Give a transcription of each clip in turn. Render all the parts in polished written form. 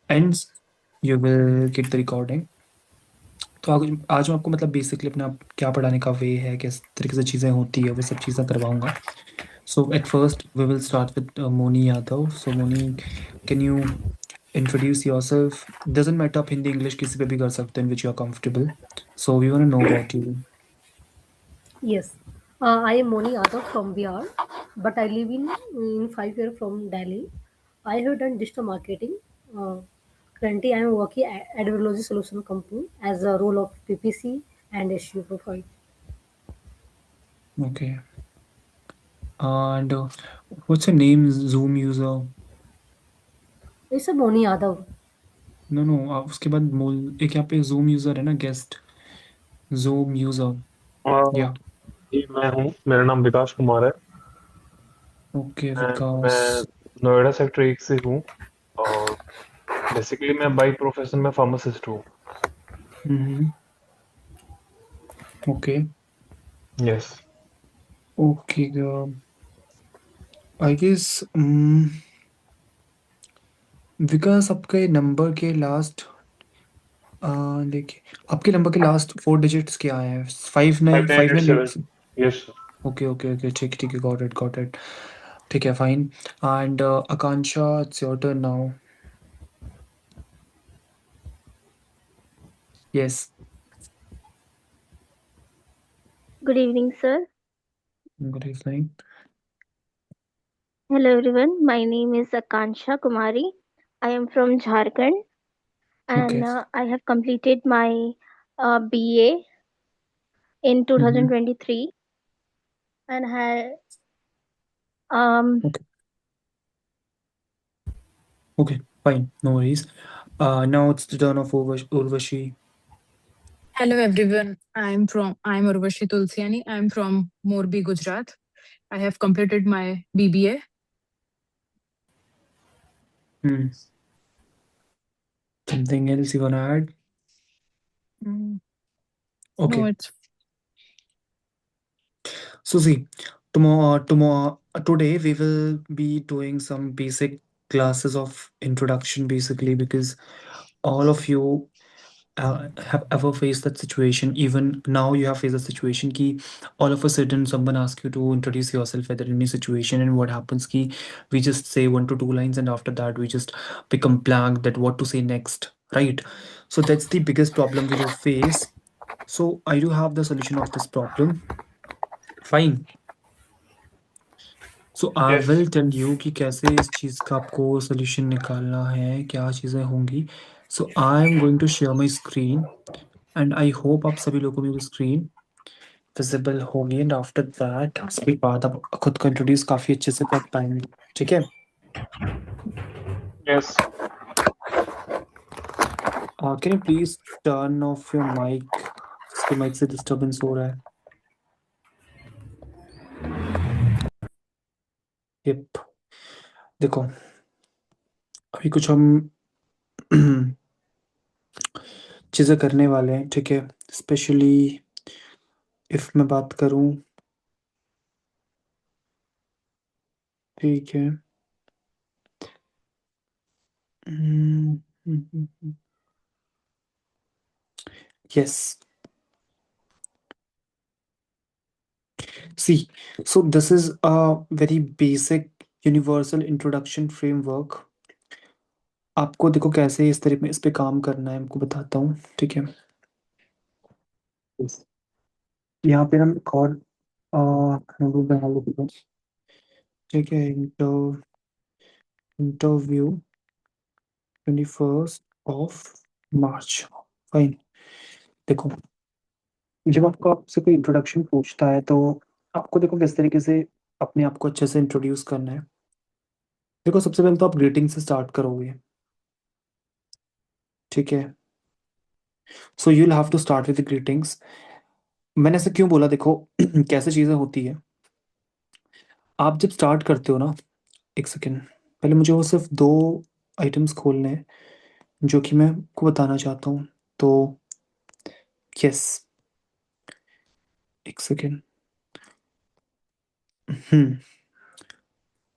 ends, you will get the recording. तो आज मैं आपको मतलब बेसिकली अपना क्या पढ़ाने का वे है, किस तरीके से चीज़ें होती है, वो सब चीज़ें करवाऊंगा. So at first we will start with Moni Yadav. So Moni, can you introduce yourself? Doesn't matter, आप हिंदी इंग्लिश किसी पे भी कर सकते हैं, which you are comfortable. So we want to know about you. Yes, I am Moni Yadav from Bihar, but I live in 5 years from Delhi. I have done digital marketing. Uh, Currently, I am working at Adverology Solution Company as a role of PPC and SEO profile. Okay. And what's your name? Zoom user? It's a Moni Yadav. No no, उसके बाद मोल एक यहाँ पे zoom user है ना, guest zoom user. हाँ या जी, मैं हूँ। मेरा नाम विकास कुमार है। ओके विकास. मैं नोएडा सेक्टर 1 से हूँ और बेसिकली मैं बाई प्रोफेशन में फार्मासिस्ट हूँ। Hmm. Okay. Yes. Okay. I guess Vikas, आपके नंबर के लास्ट, देखिए आपके नंबर के लास्ट 4 डिजिट्स क्या है? 5958. 5987। Yes sir. Okay okay okay, ठीक ठीक है, गॉट इट गॉट इट. ठीक है, fine. And Akanksha, it's your turn now. Yes. Good evening, sir. Good evening. Hello, everyone. My name is Akansha Kumari. I am from Jharkhand, okay. and I have completed my BA in 2023, and had um okay okay, fine, no worries. Now it's the turn of Urvashi. Hello everyone. I'm Urvashi Tulsiani. I'm from Morbi, Gujarat. I have completed my BBA. Something else you wanna add? Mm, No, Okay. it's So see, today we will be doing some basic classes of introduction, basically, because all of you have ever faced that situation. Even now, you have faced a situation ki all of a sudden someone asks you to introduce yourself at any situation, and what happens ki we just say 1 to 2 lines, and after that we just become blank that what to say next, right? So that's the biggest problem we do face. So I do have the solution of this problem. Fine. So I yes. Will tell you कि कैसे इस चीज़ का आपको solution निकालना है, क्या चीज़ें होंगी. So I am going to share my screen, and I hope आप सभी लोगों को मेरी स्क्रीन विजिबल होगी. एंड आफ्टर दैट उसके बाद आप खुद को इंट्रोड्यूस काफ़ी अच्छे से कर पाएंगे. ठीक है. Yes. Can you please turn off your mic? इसके माइक से डिस्टर्बेंस हो रहा है. Yep. देखो, अभी कुछ हम चीज़ें करने वाले हैं. ठीक है. स्पेशली इफ मैं बात करूं, ठीक है. Yes. See, so this is a very basic universal introduction framework. आपको देखो कैसे इस तरह में इस पे काम करना है, आपको बताता हूँ. ठीक है. Yes. यहाँ पे हम एक और नोटबुक बना लेते हैं. ठीक है. इंटरव्यू 21 मार्च. फाइन. देखो, जब आपको आपसे कोई इंट्रोडक्शन पूछता है तो आपको देखो किस तरीके से अपने आप को अच्छे से इंट्रोड्यूस करना है. देखो, सबसे पहले तो आप ग्रीटिंग से स्टार्ट करोगे. ठीक है. So you will have to start with greetings. मैंने ऐसे क्यों बोला, देखो कैसे चीज़ें होती है. आप जब स्टार्ट करते हो ना, एक सेकेंड, पहले मुझे वो सिर्फ 2 आइटम्स खोलने हैं जो कि मैं आपको बताना चाहता हूँ. तो यस, एक सेकेंड. हम्म.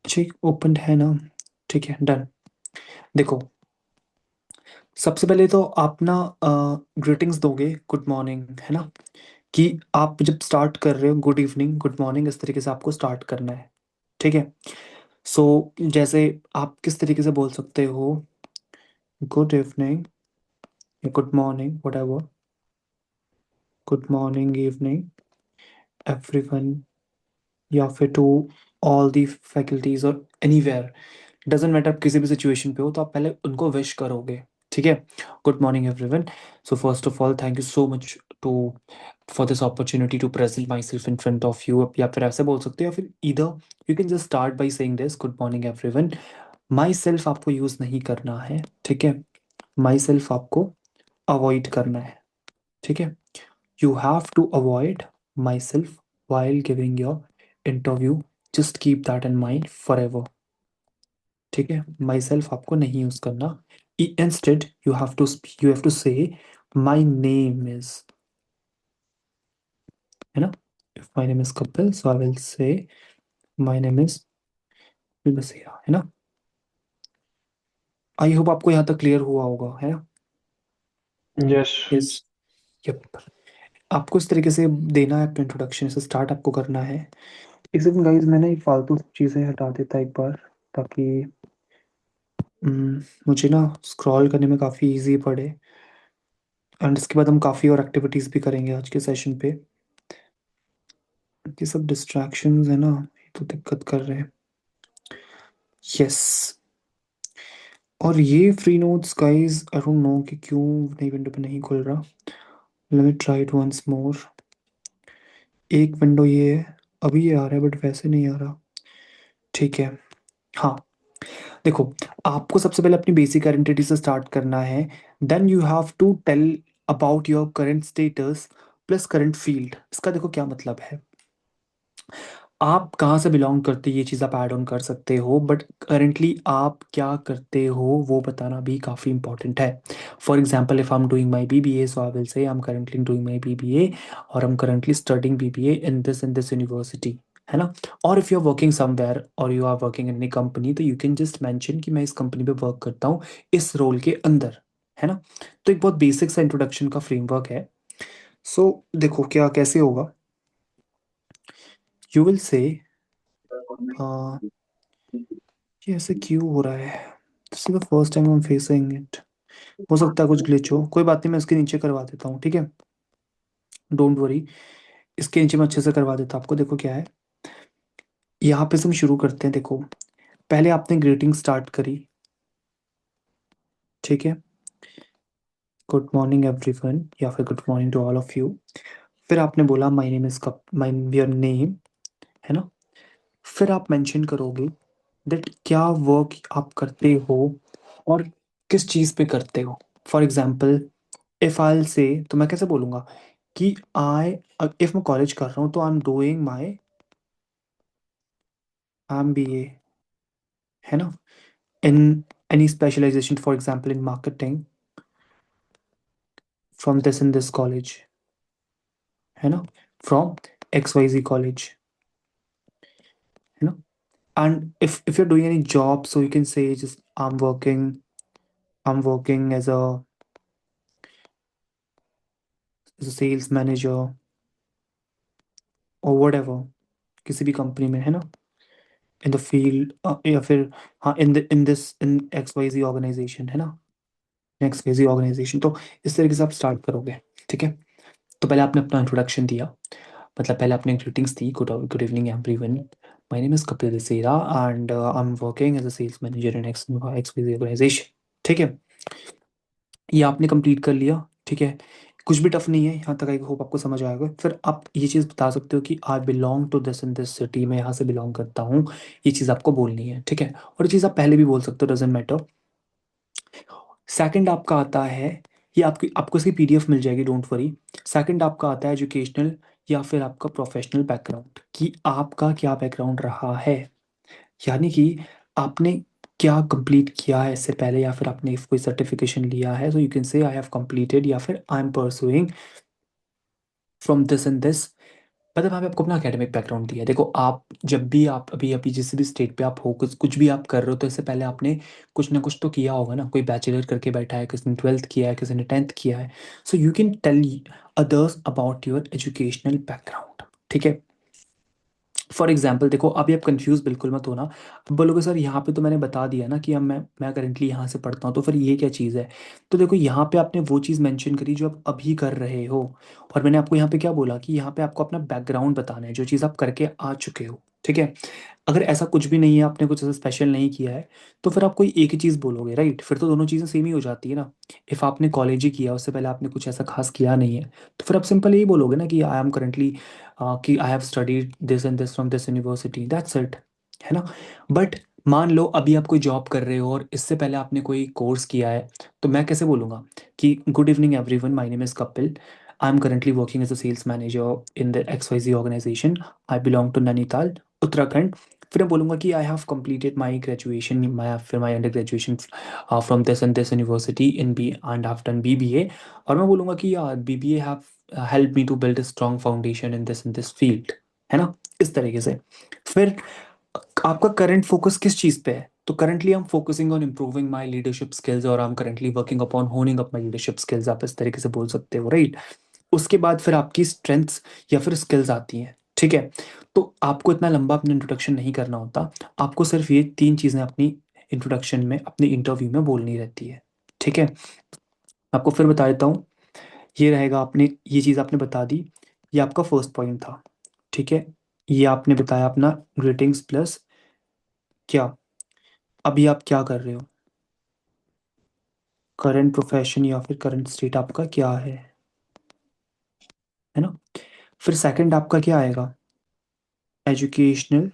ठीक, ओपन है ना? ठीक है, डन. देखो, सबसे पहले तो आप ना ग्रीटिंग्स दोगे, गुड मॉर्निंग, है ना, कि आप जब स्टार्ट कर रहे हो गुड इवनिंग, गुड मॉर्निंग, इस तरीके से आपको स्टार्ट करना है, ठीक है। सो जैसे आप किस तरीके से बोल सकते हो, गुड इवनिंग या good morning, whatever, good morning evening everyone, या फिर टू ऑल दी फैकल्टीज और एनीवेयर, डजेंट मैटर, आप किसी भी सिचुएशन पे हो तो आप पहले उनको विश करोगे, ठीक है। Good morning everyone, so first of all thank you so much to for this opportunity to present myself in front of you, या फिर ऐसे बोल सकते हो, या फिर इधर you can just start by saying this, good morning everyone. Myself आपको यूज़ नहीं करना है, ठीक है, माई सेल्फ आपको अवॉइड करना है, ठीक है। You have to avoid myself while giving your interview, just keep that in mind forever, ठीक है। माई सेल्फ आपको नहीं यूज करना, इंस्टेड यू हैव टू से माई नेम इज, है ना। If my name is Kapil, so I will से my name is बसेरा, है ना। आई होप आपको यहाँ तक क्लियर हुआ होगा, है ना। यस। इस यप, आपको इस तरीके से देना है अपना इंट्रोडक्शन, से स्टार्ट आपको करना है। एक सेकंड गाइस, मैं ना ये फालतू चीज़ें हटा देता एक बार, ताकि मुझे ना स्क्रॉल करने में काफ़ी इजी पड़े, एंड इसके बाद हम काफ़ी और एक्टिविटीज़ भी करेंगे आज के सेशन पे। ये सब डिस्ट्रैक्शंस है ना, ये तो दिक्कत कर रहे हैं। यस, और ये free notes guys, I don't know कि क्यों नई विंडो पे नहीं खुल रहा। Let me try it once more. एक विंडो ये है, अभी ये आ रहा है बट वैसे नहीं आ रहा, ठीक है। हाँ, देखो, आपको सबसे पहले अपनी बेसिक आइडेंटिटी से स्टार्ट करना है, then you have to tell about your current status plus current field. इसका देखो क्या मतलब है, आप कहाँ से बिलोंग करते, ये चीज़ आप ऐड ऑन कर सकते हो, बट करेंटली आप क्या करते हो वो बताना भी काफ़ी इंपॉर्टेंट है। For example, if I am doing my BBA, so I will say I am currently doing my BBA, और I am currently studying BBA in this university, है ना। और if you are working somewhere और you are working in a company, तो you can just mention कि मैं इस company पे वर्क करता हूँ इस रोल के अंदर, है ना। तो एक बहुत बेसिक सा इंट्रोडक्शन का फ्रेमवर्क है। सो देखो क्या कैसे होगा, यू विल से ये ऐसे क्यों हो रहा है, this is the first time I am facing it. हो सकता है कुछ ग्लिच हो, कोई बात नहीं, मैं इसके नीचे करवा देता हूँ, ठीक है, डोंट वरी। इसके नीचे मैं अच्छे से करवा देता हूँ आपको। देखो क्या है, यहाँ पे से हम शुरू करते हैं। देखो, पहले आपने ग्रीटिंग स्टार्ट करी, ठीक है, गुड मॉर्निंग एवरीवन, या फिर good morning to all of you. फिर आपने बोला my name is cup, my your name, है ना। फिर आप मेंशन करोगे दैट क्या वर्क आप करते हो और किस चीज़ पे करते हो। फॉर एग्जाम्पल, इफ आई से, तो मैं कैसे बोलूँगा कि आई, इफ मैं कॉलेज कर रहा हूँ तो I am doing my MBA, है ना, in any specialisation, for example in marketing from this in this college, है ना, फ्रॉम XYZ कॉलेज, है ना। And if you're doing any job, so you can say just I'm working as a sales manager or whatever, किसी भी company में, है ना, इन the field, या फिर हाँ इन XYZ ऑर्गेनाइजेशन, है ना, XYZ ऑर्गेनाइजेशन। तो इस तरीके से आप स्टार्ट करोगे, ठीक है। तो पहले आपने अपना इंट्रोडक्शन दिया, मतलब पहले आपने ग्रीटिंग्स दी, good evening everyone, my name is Kapil Desera and I am working as a sales manager in XYZ organisation, ठीक है। ये आपने कंप्लीट कर लिया, ठीक है। कुछ भी टफ नहीं है यहाँ तक, आई होप आपको समझ आएगा। फिर आप ये चीज़ बता सकते हो कि I belong to this in this city, मैं यहाँ से बिलोंग करता हूँ, ये चीज़ आपको बोलनी है, ठीक है। और ये चीज़ आप पहले भी बोल सकते हो, डजेंट मैटर। सेकंड आपका आता है, ये आपकी आपको इसकी PDF मिल जाएगी, डोंट वरी। सेकंड आपका आता है एजुकेशनल या फिर आपका प्रोफेशनल बैकग्राउंड, कि आपका क्या बैकग्राउंड रहा है, यानी कि आपने क्या कंप्लीट किया है इससे पहले, या फिर आपने कोई सर्टिफिकेशन लिया है, तो you can say I have completed, या फिर I am pursuing from this and this मतलब हमें आपको अपना एकेडमिक बैकग्राउंड दिया है। देखो आप जब भी आप अभी अभी जिस भी स्टेट पे आप हो, कुछ कुछ भी आप कर रहे हो, तो इससे पहले आपने कुछ ना कुछ तो किया होगा ना। कोई बैचलर करके बैठा है, किसी ने 12th किया है, किसी ने 10th किया है। So you can tell others about your educational background. ठीक है। फॉर एग्जाम्पल देखो, अभी आप कंफ्यूज बिल्कुल मत होना। अब बोलोगे सर यहाँ पे तो मैंने बता दिया ना कि अब मैं करेंटली यहाँ से पढ़ता हूँ, तो फिर ये क्या चीज़ है। तो देखो यहाँ पे आपने वो चीज़ मेंशन करी जो आप अभी कर रहे हो। और मैंने आपको यहाँ पे क्या बोला कि यहाँ पे आपको अपना बैकग्राउंड बताना है, जो चीज़ आप करके आ चुके हो। ठीक है। अगर ऐसा कुछ भी नहीं है, आपने कुछ ऐसा स्पेशल नहीं किया है, तो फिर आप कोई एक ही चीज़ बोलोगे, राइट। फिर तो दोनों चीज़ें सेम ही हो जाती है ना। इफ़ आपने कॉलेज ही किया, उससे पहले आपने कुछ ऐसा खास किया नहीं है, तो फिर आप सिंपल यही बोलोगे ना कि आई एम करेंटली कि I have studied this and this from this university, that's it. है ना। बट मान लो अभी आप कोई जॉब कर रहे हो और इससे पहले आपने कोई कोर्स किया है, तो मैं कैसे बोलूँगा कि good evening everyone, my name is Kapil, I am currently working as a sales manager in the XYZ organization. I belong to Nainital, Uttarakhand. फिर मैं बोलूँगा कि I have completed my graduation, फिर my undergraduation from this and this university in B and have done BBA। और मैं बोलूँगा कि BBA have helped me to build a strong foundation in this and this field। है ना। इस तरीके से। फिर आपका करंट फोकस किस चीज़ पे है, तो currently I am focusing on improving my leadership skills और I am currently working upon honing up my leadership skills, आप इस तरीके से बोल सकते हो, राइट। उसके बाद फिर आपकी स्ट्रेंथ्स या फिर स्किल्स आती हैं। ठीक है। तो आपको इतना लंबा अपना इंट्रोडक्शन नहीं करना होता। आपको सिर्फ ये 3 चीज़ें अपनी इंट्रोडक्शन में, अपने इंटरव्यू में बोलनी रहती है। ठीक है। आपको फिर बता देता हूँ। ये रहेगा, आपने ये चीज़ आपने बता दी। ये आपका फर्स्ट पॉइंट था। ठीक है। ये आपने बताया अपना ग्रीटिंग्स प्लस क्या, अभी आप क्या कर रहे हो, करंट प्रोफेशन या फिर करंट स्टेट आपका क्या है ना। फिर सेकंड आपका क्या आएगा, एजुकेशनल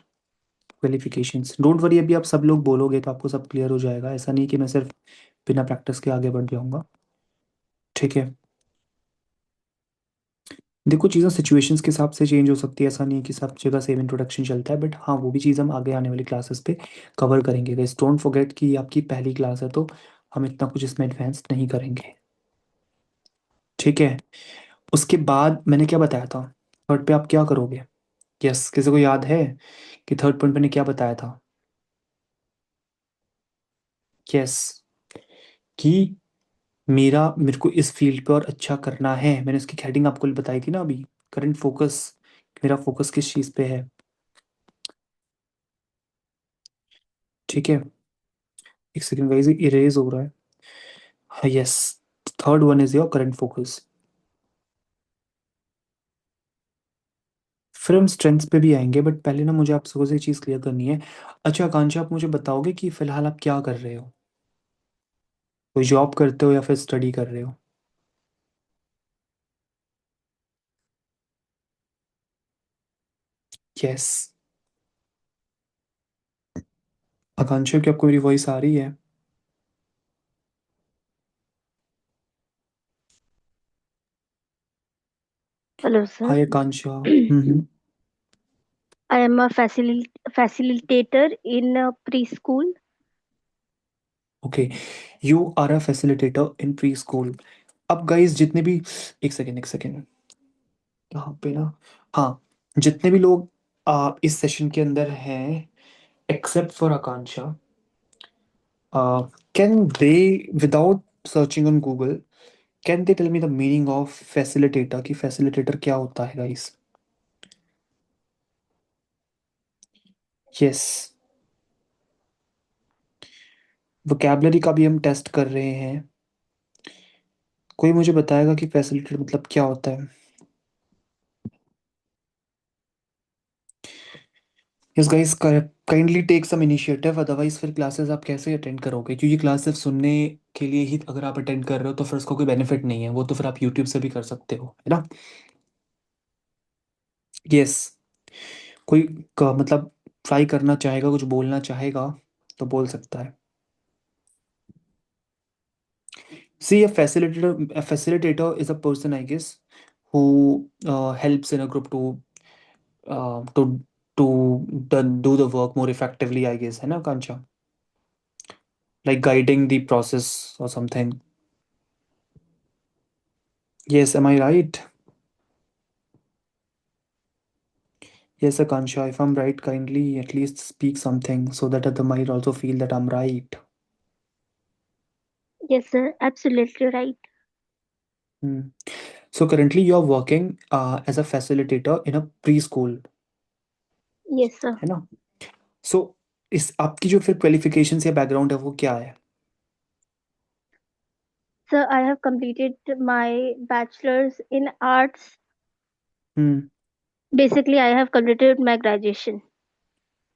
क्वालिफिकेशंस। डोंट वरी, अभी आप सब लोग बोलोगे तो आपको सब क्लियर हो जाएगा। ऐसा नहीं कि मैं सिर्फ बिना प्रैक्टिस के आगे बढ़ जाऊंगा। ठीक है। देखो चीज़ें सिचुएशंस के हिसाब से चेंज हो सकती है, ऐसा नहीं है कि सब जगह सेम इंट्रोडक्शन चलता है। बट हाँ, वो भी चीज़ हम आगे आने वाली क्लासेस पे कवर करेंगे। गाइस डोंट फॉरगेट कि ये आपकी पहली क्लास है, तो हम इतना कुछ इसमें एडवांस नहीं करेंगे। ठीक है। उसके बाद मैंने क्या बताया था, थर्ड पे आप क्या करोगे। यस, किसी को याद है कि थर्ड पॉइंट मैंने क्या बताया था। यस, कि मेरे को इस फील्ड पे और अच्छा करना है। मैंने उसकी हेडिंग आपको बताई थी ना अभी, करंट फोकस। मेरा फोकस किस चीज़ पे है। ठीक है। एक सेकंड गाइस, इरेज हो रहा है। हाँ yes, third one is your current focus. फिर हम स्ट्रेंथ्स पे भी आएंगे, बट पहले ना मुझे आपसे एक चीज़ क्लियर करनी है। अच्छा आकांक्षा, आप मुझे बताओगे कि फिलहाल आप क्या कर रहे हो, कोई जॉब करते हो या फिर स्टडी कर रहे हो। यस। आकांक्षा, क्या आपको मेरी वॉइस आ रही है। Hello, sir. Hi Akanksha. I am a facilitator in a preschool. Okay, you are a facilitator in preschool. अब गाइस जितने भी, एक सेकेंड, यहाँ पे ना, हाँ, जितने भी लोग इस सेशन के अंदर हैं except for Akanksha, can they without searching on Google, can they tell me the meaning of facilitator, कि फैसिलिटेटर क्या होता है गाइस। यस, वोकैबलरी का भी हम टेस्ट कर रहे हैं। कोई मुझे बताएगा कि फैसिलिटेटर मतलब क्या होता है। Yes guys, kindly take some initiative, otherwise फिर क्लासेस आप कैसे अटेंड करोगे, क्योंकि क्लास सिर्फ सुनने के लिए ही अगर आप अटेंड कर रहे हो तो फिर उसका कोई बेनिफिट नहीं है। वो तो फिर आप यूट्यूब से भी कर सकते हो, है ना। यस, कोई मतलब ट्राई करना चाहेगा, कुछ बोलना चाहेगा तो बोल सकता है। सी, a facilitator is a person, I guess, who helps in a group to do the work more effectively, I guess, है ना कांचा, like guiding the process or something. Yes, am I right? Yes, Akansha, if I'm right, kindly at least speak something so that other might also feel that I'm right. Yes, sir. Absolutely right. Hmm. So currently you are working as a facilitator in a preschool, Yes, sir. है ना? So इस आपकी जो फिर qualifications या background है वो क्या है? Sir, I have completed my bachelor's in arts. Hmm. Basically, I have completed my graduation.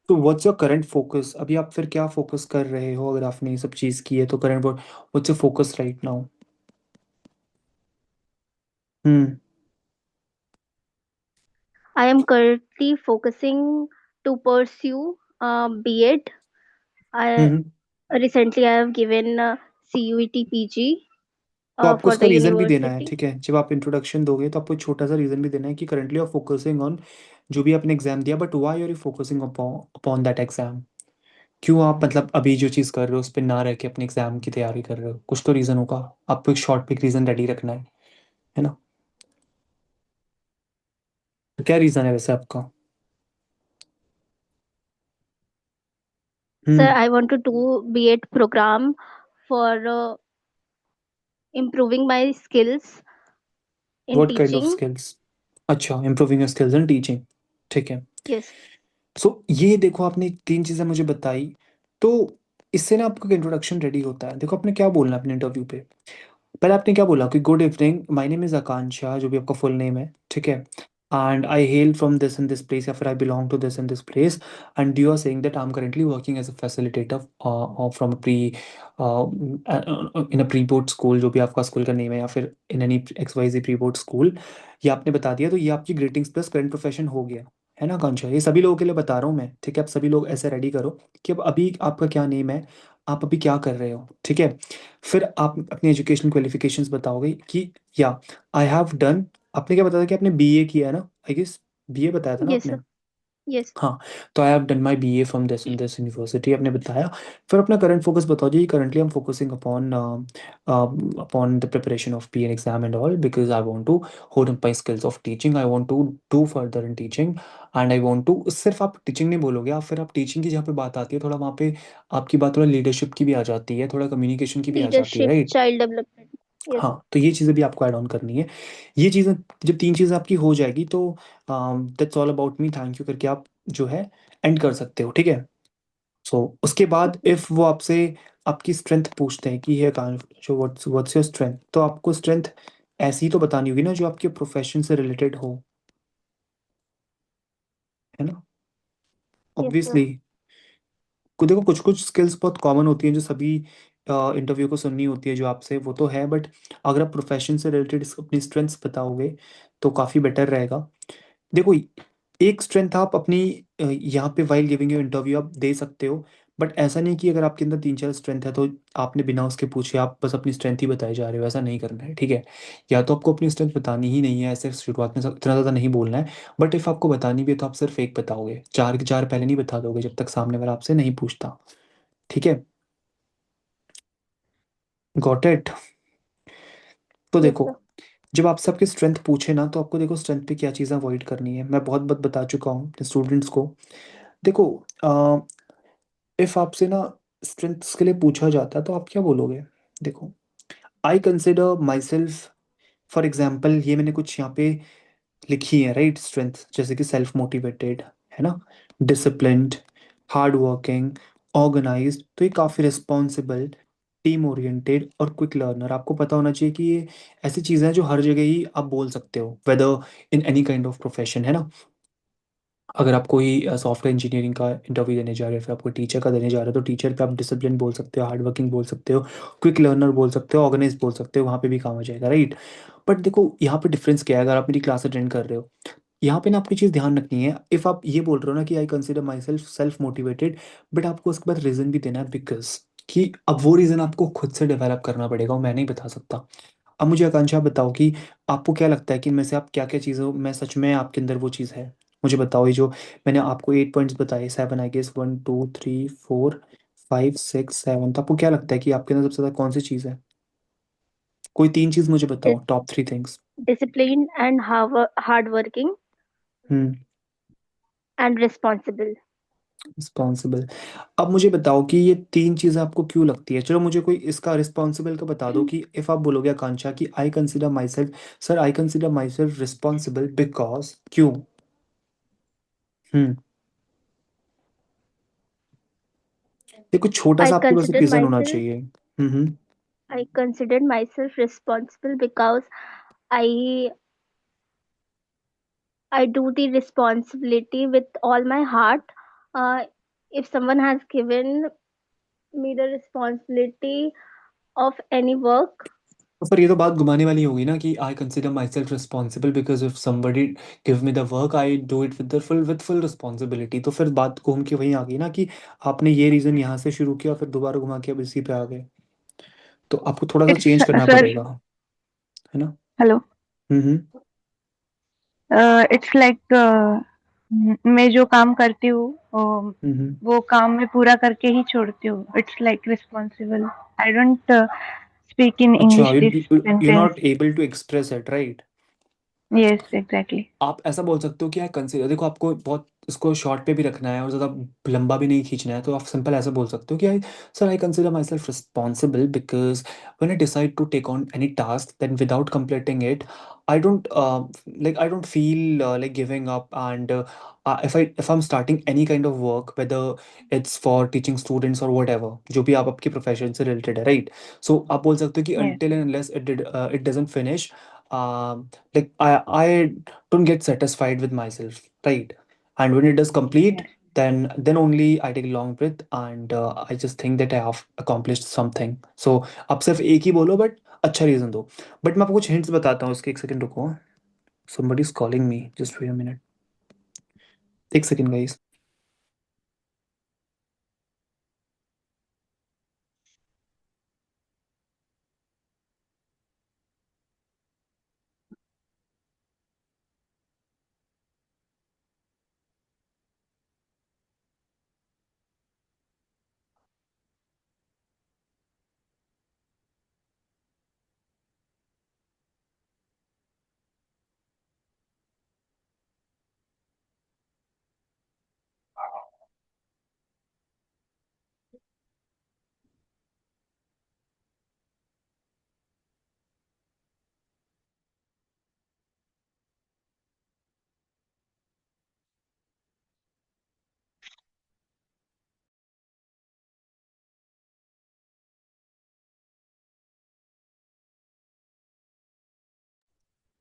तो व्हाट्स योर करंट फोकस? अभी आप फिर क्या फोकस कर रहे हो अगर आपने ये सब चीज़ की है तो current what's your focus right now? Hmm I am currently focusing to pursue B.Ed. I hmm recently I have given CUET PG तो आपको for उसका the रीज़न भी देना है, university. ठीक है? जब आप इंट्रोडक्शन दोगे तो आपको एक छोटा सा रीज़न भी देना है कि करंटली आप फोकसिंग ऑन जो भी आपने एग्जाम दिया, but why are you focusing upon that exam? क्यों आप मतलब अभी जो चीज़ कर रहे हो उस पे ना रह के अपने एग्जाम की तैयारी कर रहे हो? कुछ तो रीज़न होगा। आपको एक शॉर्ट पिक रीज़न रेडी रखना है ना? तो क्या रीज़न है वैसे आपका? Sir, hmm I want to do B.Ed program for improving my skills in what kind of teaching. Skills? अच्छा, improving your skills in teaching, ठीक है। Yes, सो ये देखो आपने 3 चीज़ें मुझे बताई, तो इससे ना आपका इंट्रोडक्शन रेडी होता है। देखो आपने क्या बोलना है अपने इंटरव्यू पे। पहले आपने क्या बोला कि good evening, my name is Akanksha, जो भी आपका फुल नेम है, ठीक है? And I hail from this and this place या फिर I belong to this and this place and you are saying that I am currently working as a facilitator from a pre in a pre board school, जो भी आपका school का name है, या फिर in any XYZ pre board school. ये आपने बता दिया, तो ये आपकी ग्रीटिंग्स प्लस करंट प्रोफेशन हो गया, है ना आकांक्षा? ये सभी लोगों के लिए बता रहा हूँ मैं, ठीक है? आप सभी लोग ऐसे रेडी करो कि अब अभी आपका क्या नेम है, आप अभी क्या कर रहे हो, ठीक है? फिर आप अपनी एजुकेशन क्वालिफिकेशंस बताओगे कि या आई हैव डन। आपने क्या बताया कि आपने बीए किया है ना? आई गेस बीए बताया था ना yes, आपने? sir. Yes, हाँ, तो I have done my BA from this and this university आपने बताया। फिर अपना करंट फोकस बताओ जी। Currently I am focusing upon upon the preparation of P N exam and all because I want to hold up my skills of teaching, I want to do further in teaching and I want to. सिर्फ आप teaching नहीं बोलोगे, आप फिर आप teaching की जहाँ पे बात आती है थोड़ा वहाँ पे आपकी बात थोड़ा लीडरशिप की भी आ जाती है, थोड़ा कम्युनिकेशन की भी आ जाती है, leadership, right? child development. Yes, हाँ, तो ये चीज़ें भी आपको ऐड ऑन करनी है। ये चीज़ें जब 3 चीज़ें आपकी हो जाएगी तो that's all about me, thank you करके आप जो है एंड कर सकते हो, ठीक है? सो उसके बाद okay. इफ़ वो आपसे आपकी स्ट्रेंथ पूछते हैं कि ये कहाँ जो व्हाट्स योर स्ट्रेंथ, तो आपको स्ट्रेंथ ऐसी तो बतानी होगी ना जो आपके प्रोफ़ेशन से रिलेटेड हो, है ना? Yes, sir. ऑब्वियसली को देखो कुछ-कुछ स्किल्स बहुत कॉमन होती हैं जो सभी इंटरव्यू को सुननी होती है जो आपसे, वो तो है, बट अगर आप प्रोफ़ेशन से रिलेटेड अपनी स्ट्रेंथ्स बताओगे तो काफ़ी बेटर रहेगा। देखो, एक स्ट्रेंथ आप अपनी यहाँ पे व्हाइल गिविंग योर इंटरव्यू आप दे सकते हो, बट ऐसा नहीं कि अगर आपके अंदर 3-4 स्ट्रेंथ है तो आपने बिना उसके पूछे आप बस अपनी स्ट्रेंथ ही बताए जा रहे हो, ऐसा नहीं करना है, ठीक है? या तो आपको अपनी स्ट्रेंथ बतानी ही नहीं है, ऐसे शुरुआत में सब इतना ज़्यादा नहीं बोलना है, बट इफ़ आपको बतानी भी है तो आप सिर्फ 1 बताओगे, 4 के 4 पहले नहीं बता दोगे जब तक सामने वाला आपसे नहीं पूछता, ठीक है? Got it? तो Yes, देखो, sir. जब आपसे आपकी स्ट्रेंथ पूछे ना तो आपको देखो स्ट्रेंथ पे क्या चीज़ें अवॉइड करनी है। मैं बहुत बार बता चुका हूँ अपने स्टूडेंट्स को। देखो इफ़ आपसे ना स्ट्रेंथ्स के लिए पूछा जाता है तो आप क्या बोलोगे? देखो, आई consider my self, for example ये मैंने कुछ यहाँ पे लिखी है, राइट? स्ट्रेंथ जैसे कि सेल्फ मोटिवेटेड, है ना? डिसिप्लिन्ड, हार्ड वर्किंग, ऑर्गेनाइज्ड, तो ये काफ़ी रिस्पॉन्सिबल, टीम ओरिएंटेड और क्विक लर्नर। आपको पता होना चाहिए कि ये ऐसी चीज़ें हैं जो हर जगह ही आप बोल सकते हो, whether in any kind of profession, है ना? अगर आप कोई सॉफ्टवेयर इंजीनियरिंग का इंटरव्यू देने जा रहे हो, फिर आपको टीचर का देने जा रहे हो, तो टीचर पे आप डिसिप्लिन बोल सकते हो, हार्ड वर्किंग बोल सकते हो, क्विक लर्नर बोल सकते हो, ऑर्गेनाइज बोल सकते हो, वहाँ पे भी काम आ जाएगा, राइट? बट देखो यहाँ पे डिफरेंस क्या है, अगर आप मेरी क्लास अटेंड कर रहे हो, यहाँ पे ना आपकी चीज़ ध्यान रखनी है। इफ़ आप ये बोल रहे हो ना कि I consider my self self motivated, but आपको उसके बाद रीज़न भी देना है, बिकॉज कि अब वो रीज़न आपको खुद से डेवलप करना पड़ेगा, वो मैं नहीं बता सकता। अब मुझे आकांक्षा आप बताओ कि आपको क्या लगता है कि इनमें से आप क्या-क्या चीज़ों में सच में आपके अंदर वो चीज़ है? मुझे बताओ, ये जो मैंने आपको 8 पॉइंट्स बताए, 7 आई गेस, 1, 2, 3, 4, 5, 6, 7, तो आपको क्या लगता है कि आपके अंदर सबसे ज़्यादा कौन-सी चीज़ है? कोई 3 चीज़ मुझे बताओ, Dis- top 3 things. Discipline and hard working. Hmm, and responsible. Responsible. अब मुझे बताओ कि ये तीन चीज़ें आपको क्यों लगती है? चलो मुझे कोई इसका रिस्पॉन्सिबल का बता दो कि इफ़ आप बोलोगे आकांक्षा कि I consider my self, sir I consider myself responsible because, क्यों? हम्म। ये कुछ छोटा सा I आपके पास एक consider रीज़न होना myself चाहिए। हम्म। I considered myself responsible because I I do the responsibility with all my heart. Uh, if someone has given me the responsibility of any work, तो फिर ये तो बात घुमाने वाली होगी ना कि I consider myself responsible because if somebody give me the work I do it with full responsibility. तो फिर बात घूम के वहीं आ गई ना कि आपने ये रीज़न यहाँ से शुरू किया फिर दोबारा घुमा के अब इसी पे आ गए। तो आपको थोड़ा सा It's चेंज करना sir. पड़ेगा, है ना? Hello. हम्म। It's like मैं जो काम करती हूँ हम्म। वो काम मैं पूरा करके ही छोड़ती हूँ. It's like responsible. I don't speak in अच्छा, English this you sentence. Not able to express it, right? Yes, exactly. आप ऐसा बोल सकते हो कि आई कंसिडर, देखो आपको बहुत इसको शॉर्ट पे भी रखना है और ज़्यादा लंबा भी नहीं खींचना है, तो आप सिंपल ऐसा बोल सकते हो कि I, sir I consider myself responsible because when I decide to take on any task then without completing it I don't I don't feel like giving up and if I'm starting any kind of work, whether it's for teaching students or whatever, जो भी आप आपके profession से related है, right? सो आप बोल सकते हो कि Yes, until and unless it doesn't finish, like I don't get satisfied with myself, right? And when it does complete, yes. then only I take a long breath and I just think that I have accomplished something. So आप सिर्फ एक ही बोलो but अच्छा reason दो। But मैं आपको कुछ hints बताता हूँ इसके, एक सेकंड रुको। somebody is calling me, just wait a minute, एक सेकंड गाइस।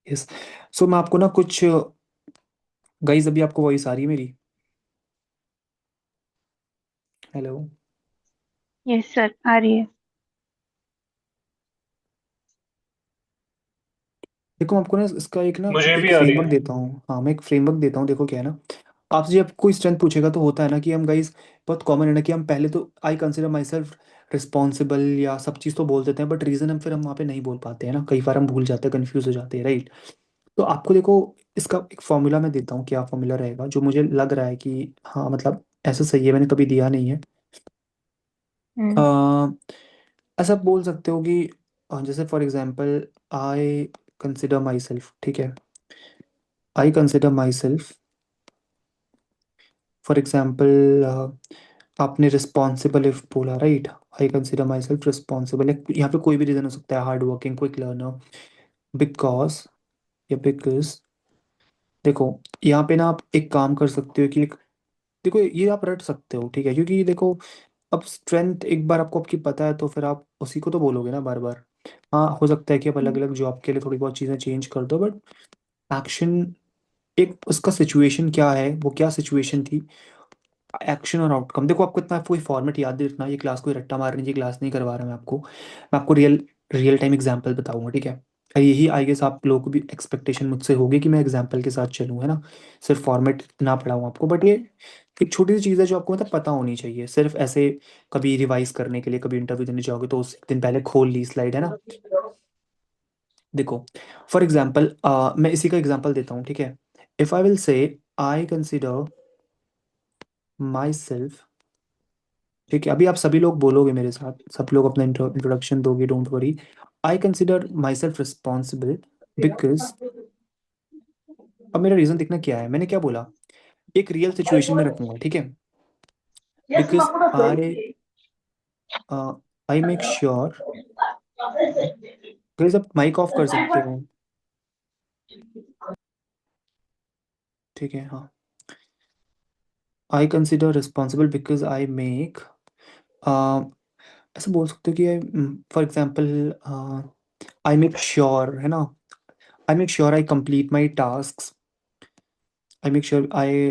यस। सो मैं आपको ना कुछ, गाइस अभी आपको वॉइस आ रही है मेरी? हेलो? Yes, sir. आ रही है. देखो मैं आपको ना इसका मुझे एक भी आ रही फ्रेमवर्क है। देता हूँ। हाँ, मैं एक फ्रेमवर्क देता हूँ। देखो क्या है ना, आपसे जब कोई स्ट्रेंथ पूछेगा तो होता है ना कि हम गाइस, बहुत कॉमन है ना कि हम पहले तो आई कंसिडर माई सेल्फ रिस्पॉन्सिबल या सब चीज़ तो बोल देते हैं, बट रीज़न हम वहाँ पे नहीं बोल पाते हैं ना, कई बार हम भूल जाते हैं, कन्फ्यूज हो जाते हैं, राइट? तो आपको देखो इसका एक फॉर्मूला मैं देता हूँ, क्या फॉर्मूला रहेगा जो मुझे लग रहा है कि हाँ मतलब ऐसा सही है, मैंने कभी दिया नहीं है। हम्म. अ, ऐसा बोल सकते हो कि जैसे for example I consider my self, ठीक है? आई consider my self, for example आपने रिस्पॉन्सिबल इफ बोला, राइट? आई कंसिडर माई सेल्फ रिस्पॉन्सिबल, यहाँ पे कोई भी रीज़न हो सकता है, hard working, quick learner, because या बिकॉज। देखो यहाँ पे ना आप एक काम कर सकते हो कि देखो ये आप रट सकते हो, ठीक है? क्योंकि देखो अब स्ट्रेंथ एक बार आपको आपकी पता है तो फिर आप उसी को तो बोलोगे ना बार बार। हाँ, हो सकता है कि आप अलग अलग जॉब के लिए थोड़ी बहुत चीज़ें चेंज कर दो, बट एक्शन, एक उसका सिचुएशन क्या है, वो क्या सिचुएशन थी, एक्शन और आउटकम। देखो आपको इतना कोई फॉर्मेट याद नहीं रखना, ये क्लास कोई रट्टा मारने की क्लास नहीं करवा रहा मैं आपको रियल रियल टाइम एग्जांपल बताऊंगा, ठीक है? यही आई गेस आप लोगों को भी एक्सपेक्टेशन मुझसे होगी कि मैं एग्जांपल के साथ चलूँ, है ना? सिर्फ फॉर्मेट ना पढ़ाऊँ आपको, बट ये एक छोटी सी चीज़ है जो आपको मतलब पता होनी चाहिए, सिर्फ ऐसे कभी रिवाइज करने के लिए, कभी इंटरव्यू देने जाओगे तो उस दिन पहले खोल ली स्लाइड, है ना? देखो फॉर एग्जाम्पल मैं इसी का एग्जाम्पल देता हूँ, ठीक है? If I will say I consider my self, ठीक है? अभी आप सभी लोग बोलोगे मेरे साथ, सब लोग अपना इंट्रोडक्शन दोगे, don't worry. I consider myself responsible because, अब मेरा रीजन देखना क्या है, मैंने क्या बोला? एक रियल सिचुएशन में रखूंगा, ठीक है, because I make sure. Guys आप माइक ऑफ कर सकते हो, ठीक है, हाँ। I consider responsible because I make, ऐसे बोल सकते हो कि for example I make sure, है ना, आई make sure I complete my task, I make sure आई,